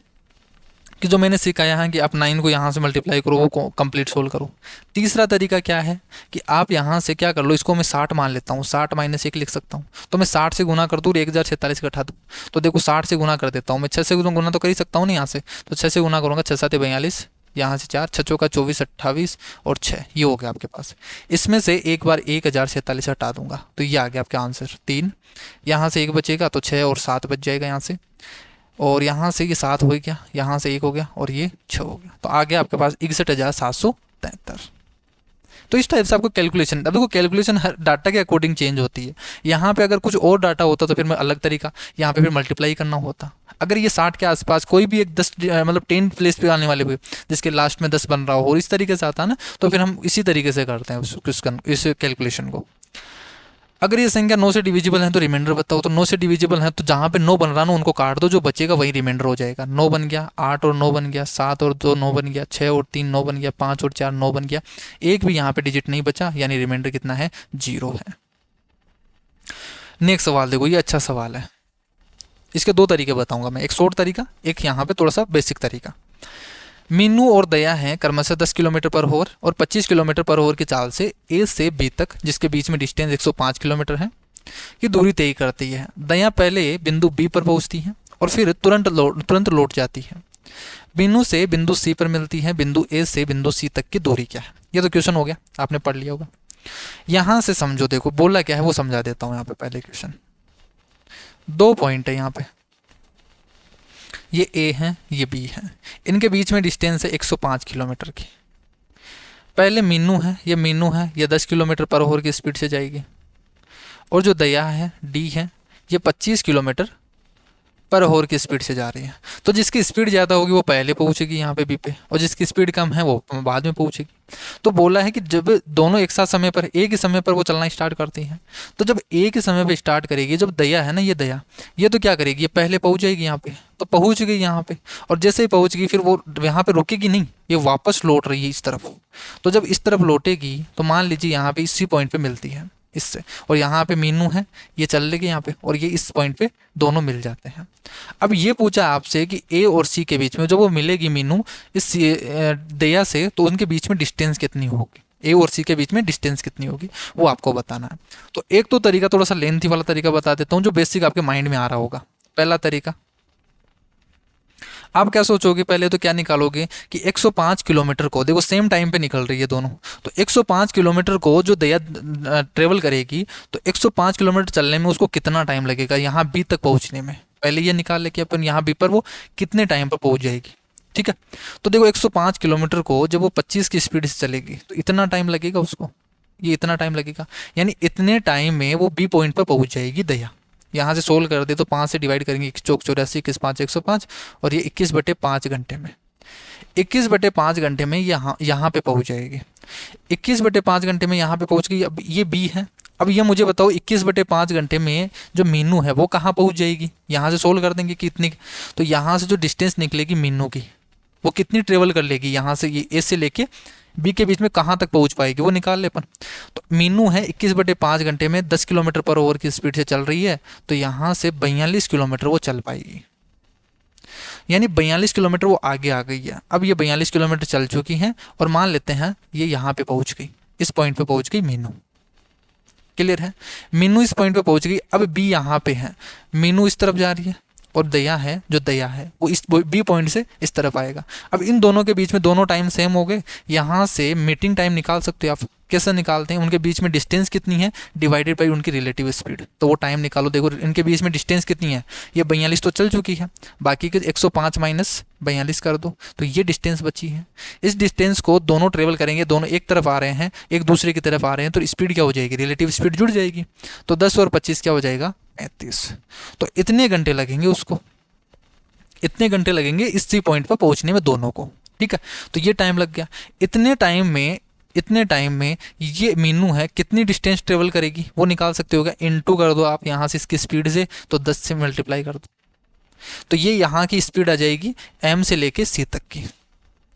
कि जो मैंने सिखाया है कि आप 9 को यहाँ से मल्टीप्लाई करो, वो कंप्लीट सोल्व करो। तीसरा तरीका क्या है कि आप यहाँ से क्या कर लो, इसको मैं 60 मान लेता हूँ, 60 - 1 लिख सकता हूँ। तो मैं 60 से गुना कर दूँ, 1046 घटा दूँ, तो देखो 60 से गुना कर देता हूँ मैं। 6 से गुना तो कर ही सकता हूँ ना यहाँ से, तो 6 से गुना करूँगा, 6 7 42, यहाँ से 4 6 चौका 24 28 और 6, ये हो गया आपके पास। इसमें से एक बार 1046 हटा दूंगा तो ये आ गया आपका आंसर 3। यहाँ से 1 बचेगा तो 6 और 7 बच जाएगा यहाँ से, और यहाँ से ये 7 हो गया, यहाँ से 1 हो गया और ये 6 हो गया, तो आ गया आपके पास 61,773। तो इस टाइप से आपको कैलकुलेशन, अब देखो कैलकुलेशन हर डाटा के अकॉर्डिंग चेंज होती है। यहाँ पे अगर कुछ और डाटा होता तो फिर मैं अलग तरीका, यहाँ पे फिर मल्टीप्लाई करना होता। अगर ये 60 के आसपास कोई भी एक 10 मतलब 10 प्लेस पे आने वाले भी जिसके लास्ट में 10 बन रहा हो और इस तरीके से आता है ना, तो फिर हम इसी तरीके से करते हैं इस कैलकुलेशन को। अगर ये संख्या 9 से डिविजिबल है तो रिमाइंडर बताओ, तो 9 से डिविजिबल है तो जहाँ पे 9 बन रहा ना उनको काट दो, जो बचेगा वही रिमाइंडर हो जाएगा। 9 बन गया, 8 और 9 बन गया, 7 और 2 9 बन गया, 6 और 3 9 बन गया, 5 और 4 9 बन गया, एक भी यहाँ पे डिजिट नहीं बचा, यानी रिमाइंडर कितना है, 0 है। नेक्स्ट सवाल देखो, ये अच्छा सवाल है। इसके दो तरीके बताऊंगा मैं, एक शॉर्ट तरीका, एक यहाँ पे थोड़ा सा बेसिक तरीका। मीनू और दया हैं क्रमशः 10 किलोमीटर पर आवर और 25 किलोमीटर पर आवर की चाल से ए से बी तक, जिसके बीच में डिस्टेंस 105 किलोमीटर है, की दूरी तय करती है। दया पहले बिंदु बी पर पहुंचती है और फिर तुरंत लौट जाती है। मीनू से बिंदु सी पर मिलती है। बिंदु ए से बिंदु सी तक की दूरी क्या है? ये तो क्वेश्चन हो गया, आपने पढ़ लिया होगा। यहां से समझो, देखो बोला क्या है वो समझा देता हूं। यहाँ पे पहले क्वेश्चन, 2 पॉइंट है यहाँ पे, ये ए है ये बी है, इनके बीच में डिस्टेंस है 105 किलोमीटर की। पहले मीनू है, ये 10 किलोमीटर पर आवर की स्पीड से जाएगी, और जो दया है डी है, ये 25 किलोमीटर पर आवर की स्पीड से जा रही है। तो जिसकी स्पीड ज़्यादा होगी वो पहले पहुंचेगी यहाँ पे बी पे, और जिसकी स्पीड कम है वो बाद में पहुंचेगी। तो बोला है कि जब दोनों एक साथ समय पर, एक ही समय पर वो चलना स्टार्ट करती हैं, तो जब एक ही समय पर स्टार्ट करेगी, जब दया है ना, ये दया, ये तो क्या करेगी, ये पहले पहुंच जाएगी यहाँ पे, तो पहुंच गई यहाँ पे, और जैसे ही पहुंच गई फिर वो यहाँ पे रुकेगी नहीं, ये वापस लौट रही है इस तरफ। तो जब इस तरफ लौटेगी तो मान लीजिए यहाँ पे इसी पॉइंट पे मिलती है इससे, और यहाँ पे मीनू है, ये चल लेगी यहाँ पे, और ये इस पॉइंट पे दोनों मिल जाते हैं। अब ये पूछा आपसे कि ए और सी के बीच में जब वो मिलेगी मीनू इस दया से, तो उनके बीच में डिस्टेंस कितनी होगी, ए और सी के बीच में डिस्टेंस कितनी होगी, वो आपको बताना है। तो एक तो तरीका थोड़ा सा लेंथी वाला तरीका बता देता हूँ, जो बेसिक आपके माइंड में आ रहा होगा। पहला तरीका, आप क्या सोचोगे, पहले तो क्या निकालोगे कि 105 किलोमीटर को, देखो सेम टाइम पे निकल रही है दोनों, तो 105 किलोमीटर को जो दया ट्रेवल करेगी, तो 105 किलोमीटर चलने में उसको कितना टाइम लगेगा यहाँ बी तक पहुँचने में, पहले ये निकाल ले कि अपन यहाँ बी पर वो कितने टाइम पर पहुँच जाएगी। ठीक है, तो देखो 105 किलोमीटर को जब वो 25 की स्पीड से चलेगी तो इतना टाइम लगेगा उसको, ये इतना टाइम लगेगा, यानी इतने टाइम में वो बी पॉइंट पर पहुँच जाएगी दया। यहाँ से सोल्व कर दे तो 5 से डिवाइड करेंगे, 1 चौक 84, 21 5 105, और ये 21/5 घंटे में, 21/5 घंटे में यहाँ पे पहुँच जाएगी। 21/5 घंटे में यहाँ पे पहुँच गई। अब ये बी है, अब ये मुझे बताओ 21/5 घंटे में जो मीनू है वो कहाँ पहुँच जाएगी, यहाँ से सोल्व कर देंगे कितनी, तो यहाँ से जो डिस्टेंस निकलेगी मीनू की, वो कितनी ट्रेवल कर लेगी, यहाँ से ये ए से लेके बी के बीच में कहाँ तक पहुँच पाएगी, वो निकाल ले अपन। तो मीनू है 21/5 घंटे में 10 किलोमीटर पर आवर की स्पीड से चल रही है, तो यहाँ से 42 किलोमीटर वो चल पाएगी, यानी 42 किलोमीटर वो आगे आ गई है। अब ये 42 किलोमीटर चल चुकी हैं, और मान लेते हैं ये यहाँ पे पहुँच गई, इस पॉइंट पे पहुँच गई मीनू। क्लियर है, मीनू इस पॉइंट पे पहुँच गई। अब बी यहाँ पे है, मीनू इस तरफ जा रही है, और दया है, जो दया है वो इस बी पॉइंट से इस तरफ आएगा। अब इन दोनों के बीच में दोनों टाइम सेम हो गए, यहाँ से मीटिंग टाइम निकाल सकते हो आप। कैसे निकालते हैं, उनके बीच में डिस्टेंस कितनी है डिवाइडेड बाई उनकी रिलेटिव स्पीड, तो वो टाइम निकालो। देखो इनके बीच में डिस्टेंस कितनी है, ये 42 तो चल चुकी है, बाकी के 105 माइनस 42 कर दो, तो ये डिस्टेंस बची है। इस डिस्टेंस को दोनों ट्रेवल करेंगे, दोनों एक तरफ आ रहे हैं, एक दूसरे की तरफ आ रहे हैं, तो स्पीड क्या हो जाएगी, रिलेटिव स्पीड जुड़ जाएगी। तो 10 और 25 क्या हो जाएगा, 35। तो इतने घंटे लगेंगे उसको, इतने घंटे लगेंगे इसी पॉइंट पर पहुंचने में दोनों को। ठीक है, तो ये टाइम लग गया। इतने टाइम में ये मीनू है कितनी डिस्टेंस ट्रेवल करेगी वो निकाल सकते हो। इनटू कर दो आप यहाँ से इसकी स्पीड से, तो 10 से मल्टीप्लाई कर दो, तो ये यहाँ की स्पीड आ जाएगी एम से लेके सी तक की।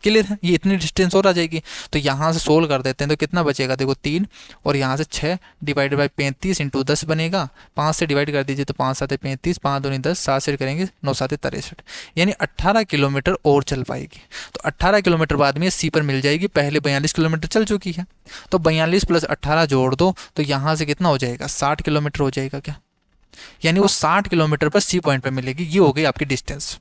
क्लियर है, ये इतनी डिस्टेंस और आ जाएगी। तो यहाँ से सोल्व कर देते हैं, तो कितना बचेगा, देखो 3 और यहाँ से 6 डिवाइडेड बाई 35 इंटू 10 बनेगा। 5 से डिवाइड कर दीजिए तो 5 7 35, 5 2 10, 7 से करेंगे 9 7 63, यानी 18 किलोमीटर और चल पाएगी। तो 18 किलोमीटर बाद में सी पर मिल जाएगी, पहले 42 किलोमीटर चल चुकी है, तो 42 + 18 जोड़ दो, तो यहाँ से कितना हो जाएगा, 60 किलोमीटर हो जाएगा क्या, यानी वो 60 किलोमीटर पर सी पॉइंट पर मिलेगी। ये हो गई आपकी डिस्टेंस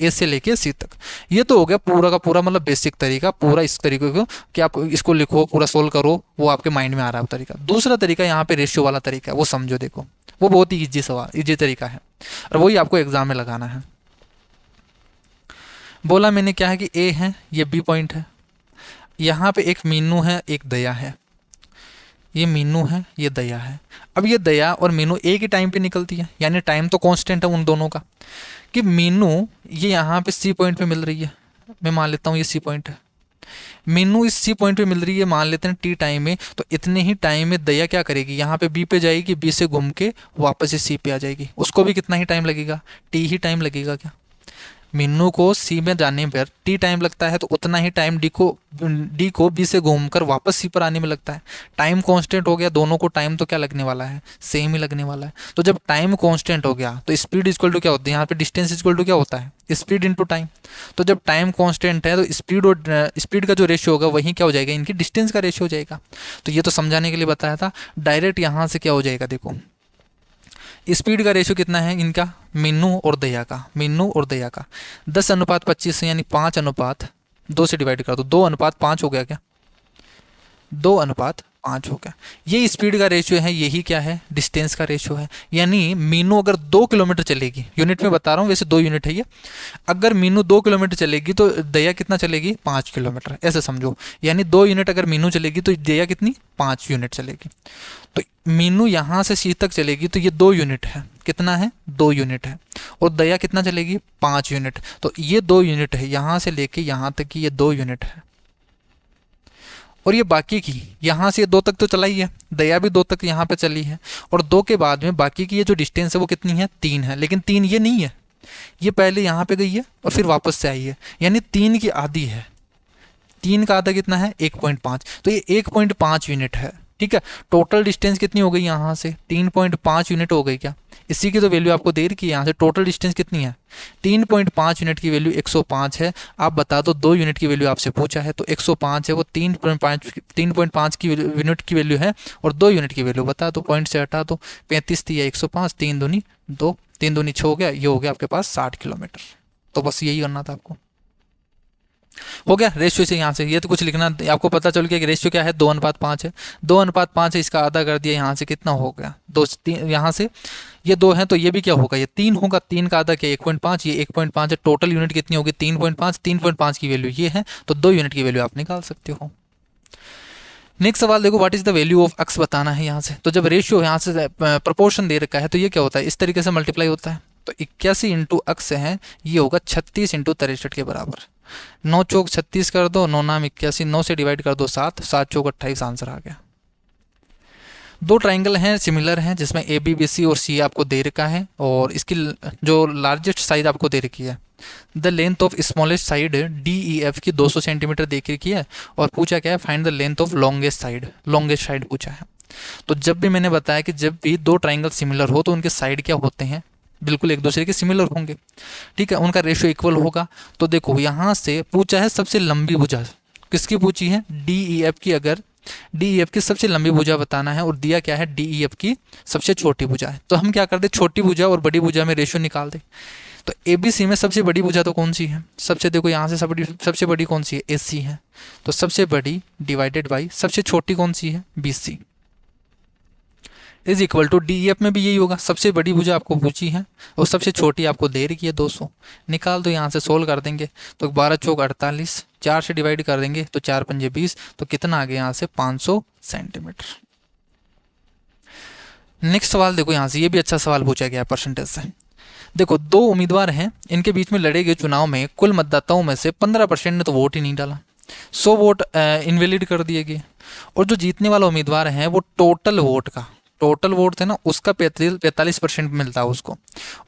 ए से लेके सी तक। ये तो हो गया पूरा का पूरा, मतलब बेसिक तरीका, पूरा इस तरीके को कि आप इसको लिखो, पूरा सोल्व करो, वो आपके माइंड में आ रहा है तरीका। दूसरा तरीका यहाँ पे रेशियो वाला तरीका है, वो समझो, देखो वो बहुत ही इजी तरीका है, और वही आपको एग्जाम में लगाना है। बोला मैंने क्या है कि ए है, ये बी पॉइंट है, यहाँ पे एक मीनू है एक दया है, ये मीनू है ये दया है। अब ये दया और मीनू एक ही टाइम पे निकलती है, यानी टाइम तो कांस्टेंट है उन दोनों का, कि मीनू ये यहाँ पे सी पॉइंट पे मिल रही है, मैं मान लेता हूँ ये सी पॉइंट है, मीनू इस सी पॉइंट पे मिल रही है, मान लेते हैं टी टाइम में, तो इतने ही टाइम में दया क्या करेगी, यहाँ पे बी पे जाएगी, बी से घूम के वापस इस सी पे आ जाएगी। उसको भी कितना ही टाइम लगेगा, टी ही टाइम लगेगा। क्या मीनू को सी में जाने पर टी टाइम लगता है, तो उतना ही टाइम डी को बी से घूमकर वापस सी पर आने में लगता है। टाइम कांस्टेंट हो गया, दोनों को टाइम तो क्या लगने वाला है, सेम ही लगने वाला है। तो जब टाइम कांस्टेंट हो गया तो स्पीड इक्वल टू क्या होता है, यहाँ पे डिस्टेंस इक्वल टू क्या होता है, स्पीड इनटू टाइम। तो जब टाइम कांस्टेंट है तो स्पीड और स्पीड का जो रेशियो होगा वही क्या हो जाएगा, इनकी डिस्टेंस का रेशियो हो जाएगा। तो ये तो समझाने के लिए बताया था। डायरेक्ट यहाँ से क्या हो जाएगा, देखो स्पीड का रेशियो कितना है इनका, मीनू और दया का, मीनू और दया का 10:25 यानी 5:2 से डिवाइड कर दो, 2:5 हो गया। क्या 2:5 हो गया। ये स्पीड का रेशियो है, यही क्या है, डिस्टेंस का रेशियो है। यानी मीनू अगर 2 किलोमीटर चलेगी, यूनिट में बता रहा हूँ, वैसे 2 यूनिट है ये, अगर मीनू 2 किलोमीटर चलेगी तो दया कितना चलेगी, 5 किलोमीटर, ऐसे समझो। यानी 2 यूनिट अगर मीनू चलेगी तो दया कितनी, 5 यूनिट चलेगी। तो मीनू यहाँ से सी तक चलेगी तो ये 2 यूनिट है, कितना है, 2 यूनिट है। और दया कितना चलेगी, 5 यूनिट। तो ये 2 यूनिट है, यहाँ से लेके यहाँ तक की ये 2 यूनिट है। और ये बाकी की यहाँ से 2 तक तो चला ही है, दया भी 2 तक यहाँ पे चली है। और 2 के बाद में बाकी की ये जो डिस्टेंस है वो कितनी है, 3 है। लेकिन 3 ये नहीं है, ये पहले यहाँ पे गई है और फिर वापस से आई है, यानी 3 की आधी है। 3 का आधा कितना है, 1.5। तो ये 1.5 यूनिट है। ठीक है, टोटल डिस्टेंस कितनी हो गई यहाँ से, 3.5 यूनिट हो गई। क्या इसी की तो वैल्यू आपको दे रखी है, यहाँ से टोटल डिस्टेंस कितनी है, 3.5 यूनिट की वैल्यू 105 है। आप बता दो 2 यूनिट की वैल्यू आपसे पूछा है, तो 105 है वो 3.5 की यूनिट की वैल्यू है, और 2 यूनिट की वैल्यू बता दो, पॉइंट से हटा दो, 35 थी या 105, 3 दूनी 2, 3 दूनी 6 हो गया, ये हो गया आपके पास 60 किलोमीटर। तो बस यही करना था आपको, हो गया। रेशियो से यहाँ से ये तो कुछ लिखना, आपको पता चल गया कि रेशियो क्या है, 2:5 है। 2:5 है, इसका आधा कर दिया, यहाँ से कितना हो गया, 2, 3, यहाँ से ये 2 है तो ये भी क्या होगा, ये 3 होगा। 3 का आधा क्या, 1.5, ये 1.5 है। टोटल यूनिट कितनी होगी, 3.5। 3.5 की वैल्यू ये है, तो 2 यूनिट की वैल्यू आप निकाल सकते हो। नेक्स्ट सवाल देखो, what is the value of x बताना है यहाँ से। तो जब रेशियो यहाँ से प्रपोर्शन दे रखा है तो ये क्या होता है, इस तरीके से मल्टीप्लाई होता है। तो 81 इंटू अक्स है, ये होगा 36 इंटू 63 के बराबर। 9 चौक 36 कर दो, 9 नाम 81, 9 से डिवाइड कर दो 7, 7 चौक 28, आंसर आ गया। 2 ट्राइंगल हैं सिमिलर हैं, जिसमें ए बी बी सी और सी आपको दे रखा है, और इसकी जो लार्जेस्ट साइड आपको दे रखी है, the length of smallest side D E F की 200 सेंटीमीटर देख रखी है, और पूछा क्या है, find the length of longest side, longest side पूछा है। तो जब भी मैंने बताया कि जब भी 2 ट्राइंगल सिमिलर हो तो उनके साइड क्या होते हैं, बिल्कुल एक दूसरे के सिमिलर होंगे। ठीक है, उनका रेशियो इक्वल होगा। तो देखो यहाँ से पूछा है सबसे लंबी भुजा, किसकी पूछी है, डी ई एफ की। अगर डी ई एफ की सबसे लंबी भुजा बताना है, और दिया क्या है, डी ई एफ की सबसे छोटी भुजा है, तो हम क्या कर दे, छोटी भुजा और बड़ी भुजा में रेशियो निकाल दे। तो ए बी सी में सबसे बड़ी भुजा तो कौन सी है, सबसे देखो यहाँ से सबसे बड़ी कौन सी है, ए सी है। तो सबसे बड़ी डिवाइडेड बाई सबसे छोटी कौन सी है, B C, is equal to D E F में भी यही होगा। सबसे बड़ी भुजा आपको पूछी है और सबसे छोटी आपको दे रखी है 200, निकाल दो, यहाँ से सोल्व कर देंगे तो 12 चौक 48, 4 से डिवाइड कर देंगे तो 4 पंजे 20, तो कितना आ गया यहाँ से, 500 सेंटीमीटर। नेक्स्ट सवाल देखो, यहाँ से ये भी अच्छा सवाल पूछा गया परसेंटेज से। देखो 2 उम्मीदवार हैं, इनके बीच में लड़े गए चुनाव में कुल मतदाताओं में से 15% ने तो वोट ही नहीं डाला, 100 वोट इनवैलिड कर दिए गए, और जो जीतने वाला उम्मीदवार है वो टोटल वोट थे ना, उसका 45% मिलता है उसको,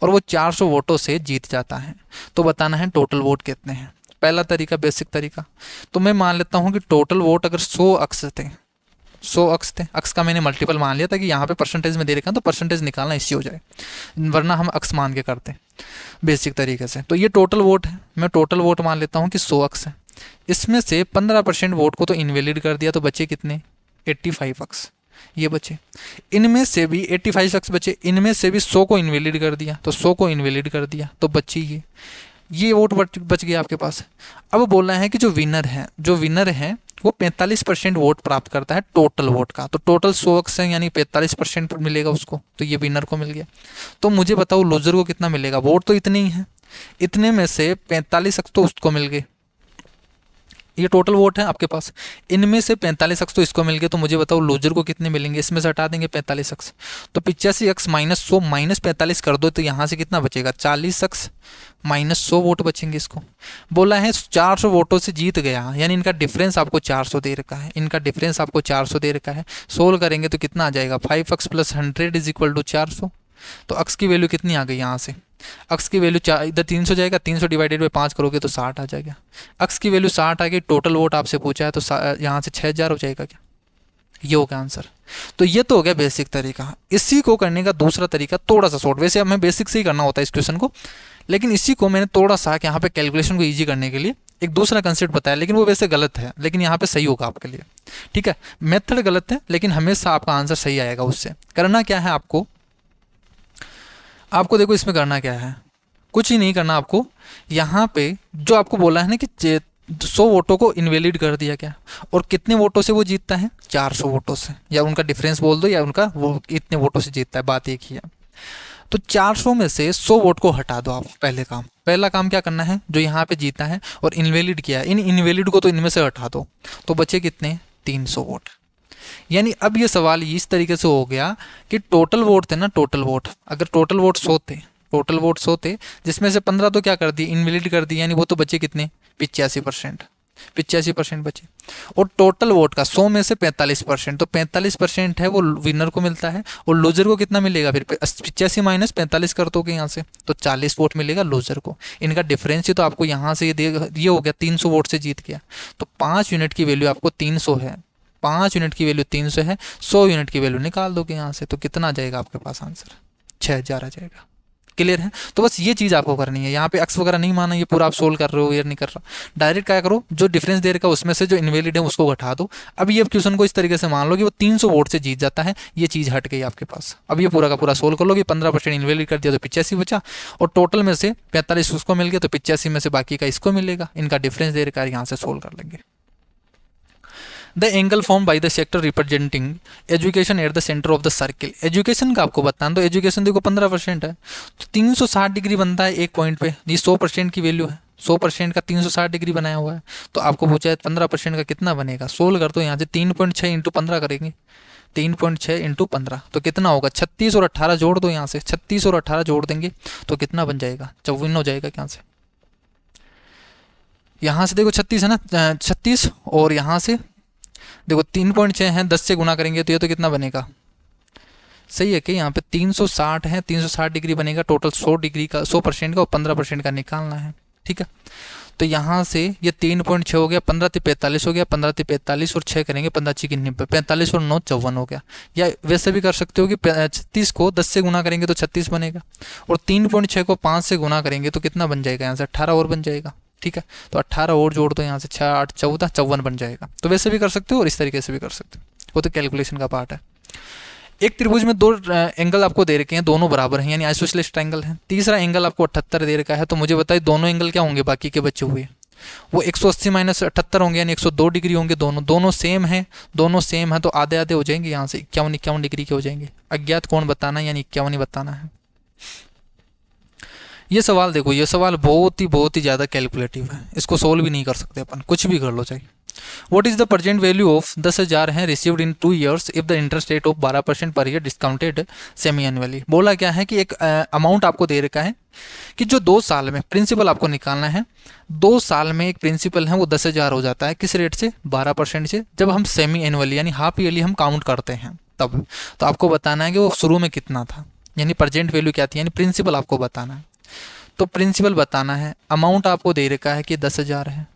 और वो 400 वोटों से जीत जाता है। तो बताना है टोटल वोट कितने हैं। पहला तरीका, बेसिक तरीका, तो मैं मान लेता हूँ कि टोटल वोट अगर 100 अक्स थे, 100 अक्स थे, अक्स का मैंने मल्टीपल मान लिया था कि यहाँ पे परसेंटेज में दे रखा है, तो परसेंटेज निकालना इसी हो जाए, वरना हम अक्स मान के करते हैं बेसिक तरीके से। तो ये टोटल वोट है, मैं टोटल वोट मान लेता हूँ कि 100 अक्स है। इसमें से 15% वोट को तो इनवैलिड कर दिया, तो बचे कितने, 85 अक्स, ये बचे। इनमें से भी 85 अक्स बचे, इनमें से भी 100 को इनवैलिड कर दिया, तो 100 को इनवैलिड कर दिया, तो बची ये वोट बच गया आपके पास। अब बोलना है कि जो विनर है वो 45% वोट प्राप्त करता है टोटल वोट का, तो टोटल 100 अक्स है यानी 45% मिलेगा उसको, तो ये विनर को मिल गया। तो मुझे बताओ लूजर को कितना मिलेगा, वोट तो इतने ही है, इतने में से 45 अक्स तो उसको मिल गए, ये टोटल वोट है आपके पास। इनमें से 45 अक्स तो इसको मिल गए, तो मुझे बताओ लूजर को कितने मिलेंगे, इसमें से हटा देंगे 45 अक्स, तो 85 अक्स माइनस 100 माइनस 45 कर दो, तो यहाँ से कितना बचेगा 40 अक्स माइनस 100 वोट बचेंगे। इसको बोला है 400 वोटों से जीत गया, यानी इनका डिफरेंस आपको 400 दे रखा है, इनका डिफरेंस आपको 400 दे रखा है। सोल्व करेंगे तो कितना आ जाएगा 5 अक्स प्लस 100 इज इक्वल टू 400। तो अक्स की वैल्यू कितनी आ गई यहाँ से, अक्स की वैल्यू इधर 300 जाएगा, 300 डिवाइडेड बाई 5 करोगे तो 60 आ जाएगा। अक्स की वैल्यू 60 आ गई, टोटल वोट आपसे पूछा है तो यहाँ से 6000 हो जाएगा क्या, ये हो गया आंसर। तो ये तो हो गया बेसिक तरीका। इसी को करने का दूसरा तरीका थोड़ा सा शॉर्ट, वैसे हमें बेसिक से ही करना होता है इस क्वेश्चन को, लेकिन इसी को मैंने थोड़ा सा यहाँ पे कैलकुलेशन को ईजी करने के लिए एक दूसरा कंसेप्ट बताया, लेकिन वो वैसे गलत है, लेकिन यहाँ पे सही होगा आपके लिए। ठीक है, मेथड गलत है लेकिन हमेशा आपका आंसर सही आएगा। उससे करना क्या है आपको, आपको देखो इसमें करना क्या है, कुछ ही नहीं करना आपको। यहाँ पे जो आपको बोला है ना कि 100 वोटों को इनवैलिड कर दिया गया, और कितने वोटों से वो जीतता है 400 वोटों से, या उनका डिफरेंस बोल दो, या उनका वो इतने वोटों से जीतता है, बात एक ही है। तो 400 में से 100 वोट को हटा दो आप। पहला काम क्या करना है, जो यहाँ पे जीता है और इनवैलिड किया है, इन इनवैलिड को तो इनमें से हटा दो, तो बचे कितने 300 वोट। यानी अब ये सवाल इस तरीके से हो गया कि टोटल वोट थे ना, टोटल वोट, अगर टोटल वोट 100 थे, टोटल वोट 100 थे, जिसमें से 15 तो क्या कर दिए इनवैलिड कर दिए, यानी वो तो बचे कितने 85%, 85% बचे। और टोटल वोट का 100 में से 45%, तो 45% है वो विनर को मिलता है, और लूजर को कितना मिलेगा फिर 85 माइनस 45 कर दोगे यहाँ से, तो 40 वोट मिलेगा लूजर को। इनका डिफरेंस ही तो आपको यहाँ से ये हो गया 300 वोट से जीत गया। तो 5 यूनिट की वैल्यू आपको 300 है, 5 यूनिट की वैल्यू 300 है, 100 यूनिट की वैल्यू निकाल दोगे यहाँ से, तो कितना आ जाएगा आपके पास आंसर 6000 आ जाएगा। क्लियर है, तो बस ये चीज़ आपको करनी है। यहाँ पे एक्स वगैरह नहीं माना, ये पूरा आप सोल्व कर रहे हो, ये नहीं कर रहा, डायरेक्ट क्या करो, जो डिफरेंस दे रखा है उसमें से जो इनवैलिड है उसको घटा दो। अब ये क्वेश्चन को इस तरीके से मान लो कि वो 300 वोट से जीत जाता है, ये चीज़ हट गई आपके पास। अब ये पूरा का पूरा सोल्व कर लो कि 15% इनवैलिड कर दिया तो 85 बचा, और टोटल में से 45 उसको मिल गया, तो 85 में से बाकी का इसको मिलेगा, इनका डिफरेंस दे रखा है, यहाँ से सोल्व कर लेंगे। The angle form by the sector representing education at the centre of the circle. Education का आपको बताना, तो एजुकेशन देखो 15% है, तो 360 डिग्री बनता है एक पॉइंट पे, ये 100% की वैल्यू है, 100% का 360 डिग्री बनाया हुआ है। तो आपको पूछा है 15% का कितना बनेगा, सोल्व कर दो यहाँ से, 3.6 इंटू 15 करेंगे, 3.6 इंटू 15 तो कितना होगा 36, और 18 जोड़ दो यहाँ से, 36 और 18 जोड़ देंगे तो कितना बन जाएगा 54 हो जाएगा। यहाँ से देखो 36 है ना, 36, और यहाँ से देखो 3.6 है, 10 से गुना करेंगे तो ये तो कितना बनेगा, सही है कि यहाँ पे 360 है, 360 डिग्री बनेगा, टोटल 100 डिग्री का 100% का और 15% का निकालना है। ठीक है, तो यहाँ से ये 3.6 हो गया, 15 से 45 हो गया, 15 से 45 और 6 करेंगे 15 चिकन 90, 45 और 9 54 हो गया। या वैसे भी कर सकते हो कि 36 को 10 से गुना करेंगे तो 36 बनेगा, और 3.6 को 5 से गुना करेंगे तो कितना बन जाएगा, यहाँ से 18 और बन जाएगा। ठीक है, तो 18 और जोड़ दो यहाँ से, 6 8 14 54 बन जाएगा। तो वैसे भी कर सकते हो और इस तरीके से भी कर सकते हो, वो तो कैलकुलेशन का पार्ट है। एक त्रिभुज में 2 एंगल आपको दे रखे हैं, दोनों बराबर हैं, यानी आइसोसेलेस ट्रायंगल है। तीसरा एंगल आपको 78 दे रखा है, तो मुझे बताइए दोनों एंगल क्या होंगे बाकी के बचे हुए, वो 180 माइनस 78 होंगे, यानी 102 डिग्री होंगे। दोनों सेम है, दोनों सेम है, तो आधे आधे हो जाएंगे, यहाँ से 51 डिग्री के हो जाएंगे। अज्ञात कोण बताना है, यानी 51 ही बताना है। ये सवाल देखो, ये सवाल बहुत ही ज़्यादा कैलकुलेटिव है, इसको सोल्व भी नहीं कर सकते अपन, कुछ भी कर लो चाहिए। What is the present value of 10,000 है received in 2 years if the interest rate of 12% per year discounted semi annually. बोला क्या है कि एक अमाउंट आपको दे रखा है कि जो 2 साल में प्रिंसिपल आपको निकालना है, 2 साल में एक प्रिंसिपल है वो 10,000 हो जाता है, किस रेट से 12% से, जब हम सेमी एनुअली यानी हाफ ईयरली हम काउंट करते हैं तब। तो आपको बताना है कि वो शुरू में कितना था, यानी प्रेजेंट वैल्यू क्या थी, यानी प्रिंसिपल आपको बताना है। तो प्रिंसिपल बताना है, अमाउंट आपको दे रखा है कि 10,000 है।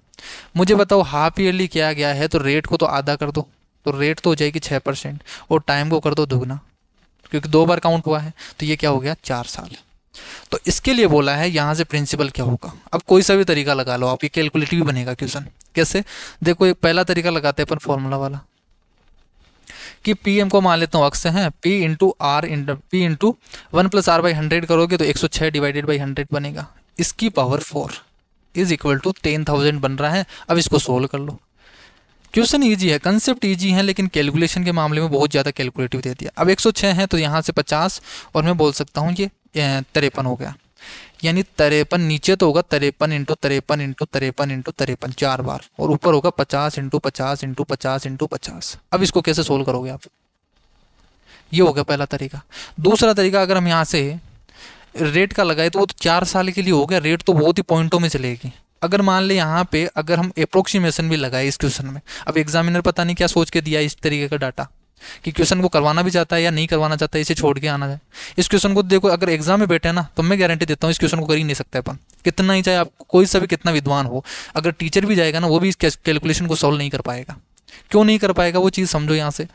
मुझे बताओ हाफ ईयरली किया गया है, तो रेट को तो आधा कर दो, तो रेट तो हो जाएगी 6%, और टाइम को कर दो दुगना, क्योंकि 2 बार काउंट हुआ है, तो ये क्या हो गया 4 साल। तो इसके लिए बोला है यहाँ से प्रिंसिपल क्या होगा। अब कोई सा भी तरीका लगा लो आप, ये कैलकुलेटिव बनेगा क्वेश्चन। कैसे, देखो एक पहला तरीका लगाते हैं अपन फॉर्मूला वाला, कि पी एम को मान लेता हूँ अक्स है, P into 1 plus R by 100 करोगे तो 106 डिवाइडेड बाई 100 बनेगा, इसकी पावर 4 इज इक्वल टू 10,000 बन रहा है। अब इसको सोल्व कर लो। क्वेश्चन ईजी है, कंसेप्ट ईजी है, लेकिन कैलकुलेशन के मामले में बहुत ज़्यादा कैलकुलेटिव दे दिया। अब 106 है तो यहाँ से 50, और मैं बोल सकता हूँ ये 53 हो गया। यानी 53 नीचे तो होगा 53 इंटू 53 इंटू 53 इंटू 53 4 बार, और ऊपर होगा 50 इंटू 50 इंटू 50 इंटू 50। अब इसको कैसे सोल्व करोगे आप? ये हो गया पहला तरीका। दूसरा तरीका, अगर हम यहाँ से रेट का लगाए तो वो तो 4 साल के लिए हो गया, रेट तो बहुत ही पॉइंटों में चलेगी। अगर मान ले यहाँ पे अगर हम अप्रोक्सीमेशन भी लगाए इस क्वेश्चन में, अब एग्जामिनर पता नहीं क्या सोच के दिया इस तरीके का डाटा कि क्वेश्चन को करवाना भी चाहता है या नहीं करवाना चाहता है, इसे छोड़ के आना है। इस क्वेश्चन को देखो, अगर एग्जाम में बैठे ना तो मैं गारंटी देता हूँ इस क्वेश्चन को कर ही नहीं सकता अपन, कितना ही चाहे आप कोई सा भी कितना विद्वान हो, अगर टीचर भी जाएगा ना वो भी इस कैलकुलेशन को सॉल्व नहीं कर पाएगा। क्यों नहीं कर पाएगा वो चीज़ समझो यहाँ से।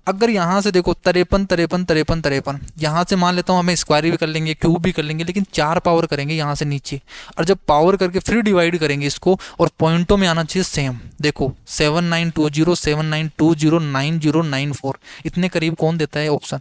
अगर यहाँ से देखो 53 53 53 53, यहाँ से मान लेता हूँ हमें स्क्वायर भी कर लेंगे क्यूब भी कर लेंगे, लेकिन 4 पावर करेंगे यहाँ से नीचे, और जब पावर करके फिर डिवाइड करेंगे इसको, और पॉइंटों में आना चाहिए सेम। देखो 7920 7920 9094, इतने करीब कौन देता है ऑप्शन?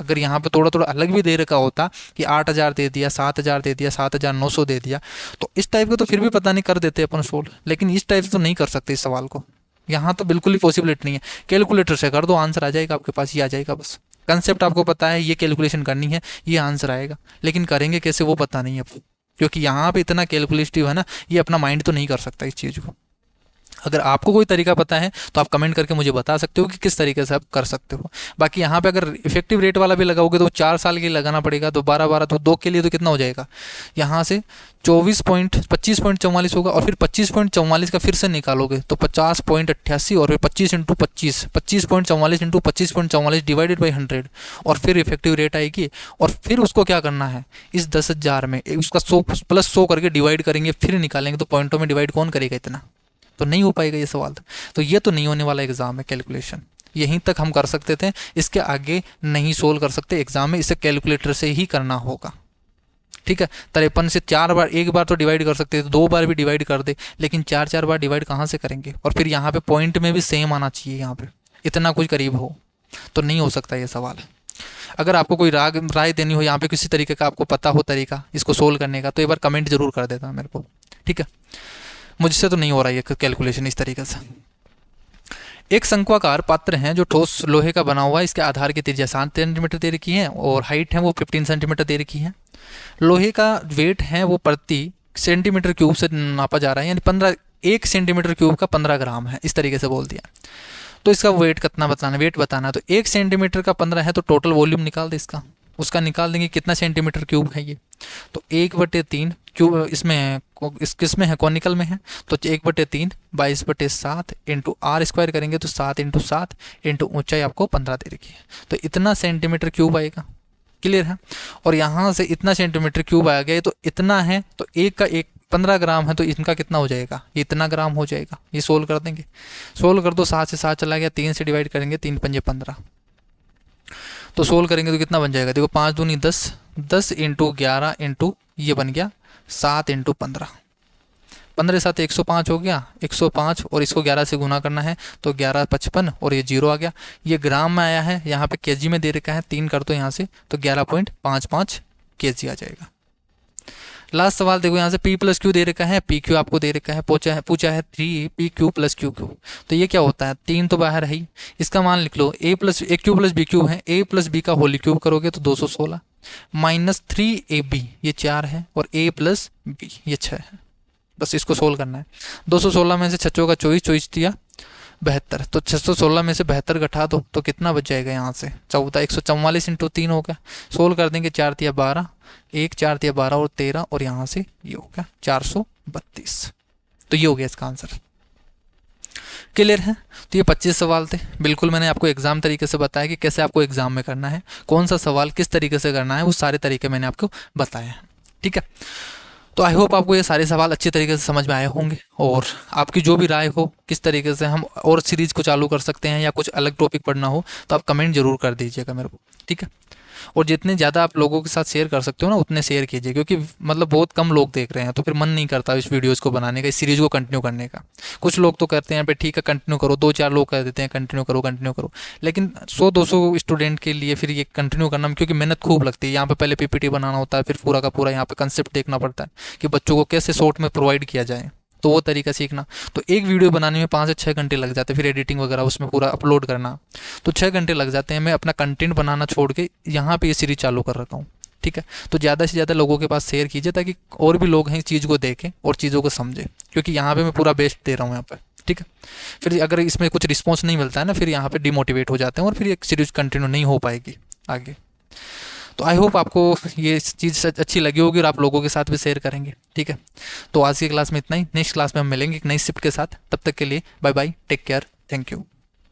अगर यहाँ पे थोड़ा थोड़ा अलग भी दे रखा होता कि 8000 दे दिया, 7000 दे दिया, 7900 दे दिया, तो इस टाइप का तो फिर भी पता नहीं कर देते अपन सोल्व, लेकिन इस टाइप से तो नहीं कर सकते इस सवाल को। यहाँ तो बिल्कुल ही पॉसिबिलिटी नहीं है। कैलकुलेटर से कर दो, आंसर आ जाएगा आपके पास, ये आ जाएगा। बस कंसेप्ट आपको पता है, ये कैलकुलेशन करनी है, ये आंसर आएगा, लेकिन करेंगे कैसे वो पता नहीं है आपको, क्योंकि यहाँ पे इतना कैलकुलेटिव है ना, ये अपना माइंड तो नहीं कर सकता इस चीज़ को। अगर आपको कोई तरीका पता है तो आप कमेंट करके मुझे बता सकते हो कि किस तरीके से आप कर सकते हो। बाकी यहाँ पे अगर इफेक्टिव रेट वाला भी लगाओगे तो 4 साल के लिए लगाना पड़ेगा, तो 12 12 तो 2 के लिए तो कितना हो जाएगा, यहाँ से 25.44 होगा, और फिर 25.44 का फिर से निकालोगे तो 50.88, और फिर 25 इंटू 25 25.44 इंटू 25.44 डिवाइडेड बाई 100, और फिर इफेक्टिव रेट आएगी। और फिर उसको क्या करना है, इस 10,000 में उसका 100 प्लस 100 करके डिवाइड करेंगे, फिर निकालेंगे, तो पॉइंटों में डिवाइड कौन करेगा इतना, तो नहीं हो पाएगा ये सवाल। तो ये तो नहीं होने वाला एग्जाम है कैलकुलेशन, यहीं तक हम कर सकते थे, इसके आगे नहीं सोल्व कर सकते एग्जाम में, इसे कैलकुलेटर से ही करना होगा। ठीक है, 53 से 4 बार, एक बार तो डिवाइड कर सकते थे, 2 बार भी डिवाइड कर दे, लेकिन 4 बार डिवाइड कहाँ से करेंगे? और फिर यहाँ पे पॉइंट में भी सेम आना चाहिए, यहाँ पे इतना कुछ करीब हो, तो नहीं हो सकता ये सवाल। अगर आपको कोई राय देनी हो यहाँ पे, किसी तरीके का आपको पता हो तरीका इसको सोल्व करने का, तो एक बार कमेंट जरूर कर देता मेरे को। ठीक है, मुझसे तो नहीं हो रहा है कैलकुलेशन इस तरीके से। एक शंक्वाकार पात्र है जो ठोस लोहे का बना हुआ है, इसके आधार की त्रिज्या 7 सेंटीमीटर दे रखी है, और हाइट है वो 15 सेंटीमीटर दे रखी है। लोहे का वेट है वो प्रति सेंटीमीटर क्यूब से नापा जा रहा है, यानी 1 सेंटीमीटर क्यूब का 15 ग्राम है, इस तरीके से बोल दिया। तो इसका वेट कितना बताना, वेट बताना, तो 1 सेंटीमीटर का 15 है, तो टोटल वॉल्यूम निकाल दे इसका, उसका निकाल देंगे कितना सेंटीमीटर क्यूब है ये, तो 1/3 क्यूब इसमें किसमें है, कॉनिकल में है, तो 1/3 22/7 इंटू आर स्क्वायर करेंगे तो 7 इंटू 7 इंटू ऊंचाई आपको 15 दे रखी है, तो इतना सेंटीमीटर क्यूब आएगा। क्लियर है? और यहाँ से इतना सेंटीमीटर क्यूब आ गया, तो इतना है, तो एक का 15 ग्राम है, तो इनका कितना हो जाएगा, ये इतना ग्राम हो जाएगा। ये सोल्व कर देंगे, सोल्व कर दो, 7 से 7 चला गया, 3 से डिवाइड करेंगे, 3 पंजे 15, तो सोल्व करेंगे तो कितना बन जाएगा, देखो 5 दूनी 10, 10 इंटू 11 इंटू ये बन गया 7 इंटू 15, 15 7 105 हो गया, 105, और इसको 11 से गुना करना है तो 11 55, और ये 0 आ गया। ये ग्राम में आया है, यहाँ पे केजी में दे रखा है, 3 कर दो यहाँ से तो 11.55 केजी आ जाएगा। लास्ट सवाल देखो, यहाँ से P प्लस क्यू दे रखा है, पी क्यू आपको दे रखा है, पूछा है 3PQ प्लस क्यू क्यू, तो ये क्या होता है, 3 तो बाहर है ही, इसका मान लिख लो A cube plus B cube है, A प्लस बी का होल क्यूब करोगे तो 216 माइनस 3AB ये 4 है, और A प्लस बी ये 6 है। बस इसको सोल्व करना है। 216 में से 6 का 24, 24 दिया 72, तो 616 में से 72 घटा दो तो कितना बच जाएगा, यहाँ से 14, 144 इंटू 3 हो गया। सोल्व कर देंगे, 4 तिया 12, 1 4 तिया 12 और 13, और यहाँ से ये हो गया 432, तो ये हो गया इसका आंसर। क्लियर है? तो ये 25 सवाल थे, बिल्कुल मैंने आपको एग्जाम तरीके से बताया कि कैसे आपको एग्जाम में करना है, कौन सा सवाल किस तरीके से करना है, वो सारे तरीके मैंने आपको बताए हैं। ठीक है, तो आई होप आपको ये सारे सवाल अच्छी तरीके से समझ में आए होंगे, और आपकी जो भी राय हो किस तरीके से हम और सीरीज को चालू कर सकते हैं या कुछ अलग टॉपिक पढ़ना हो तो आप कमेंट जरूर कर दीजिएगा मेरे को। ठीक है, और जितने ज़्यादा आप लोगों के साथ शेयर कर सकते हो ना उतने शेयर कीजिए, क्योंकि मतलब बहुत कम लोग देख रहे हैं, तो फिर मन नहीं करता इस वीडियोज़ को बनाने का, इस सीरीज़ को कंटिन्यू करने का। कुछ लोग तो करते हैं पे ठीक है कंटिन्यू करो, 2-4 लोग कह देते हैं कंटिन्यू करो, लेकिन 100-200 स्टूडेंट के लिए फिर ये कंटिन्यू करना, क्योंकि मेहनत खूब लगती है। यहाँ पे पहले PPT बनाना होता है, फिर पूरा का पूरा यहाँ पे कंसेप्ट देखना पड़ता है कि बच्चों को कैसे शॉर्ट में प्रोवाइड किया जाए, तो वो तरीका सीखना। तो एक वीडियो बनाने में 5 से 6 घंटे लग जाते हैं, फिर एडिटिंग वगैरह उसमें पूरा अपलोड करना, तो 6 घंटे लग जाते हैं। मैं अपना कंटेंट बनाना छोड़ के यहाँ पे ये सीरीज चालू कर रखा हूँ, ठीक है। तो ज़्यादा से ज़्यादा लोगों के पास शेयर कीजिए ताकि और भी लोग हैं इस चीज़ को देखें और चीज़ों को समझें, क्योंकि यहाँ पे मैं पूरा बेस्ट दे रहा हूँ यहाँ पे, ठीक है। फिर अगर इसमें कुछ रिस्पॉन्स नहीं मिलता है ना, फिर यहाँ पे डिमोटिवेट हो जाते हैं और फिर ये सीरीज कंटिन्यू नहीं हो पाएगी आगे। तो आई होप आपको ये चीज़ अच्छी लगी होगी और आप लोगों के साथ भी शेयर करेंगे, ठीक है। तो आज की क्लास में इतना ही, नेक्स्ट क्लास में हम मिलेंगे एक नई शिफ्ट के साथ। तब तक के लिए bye bye, take care, thank you.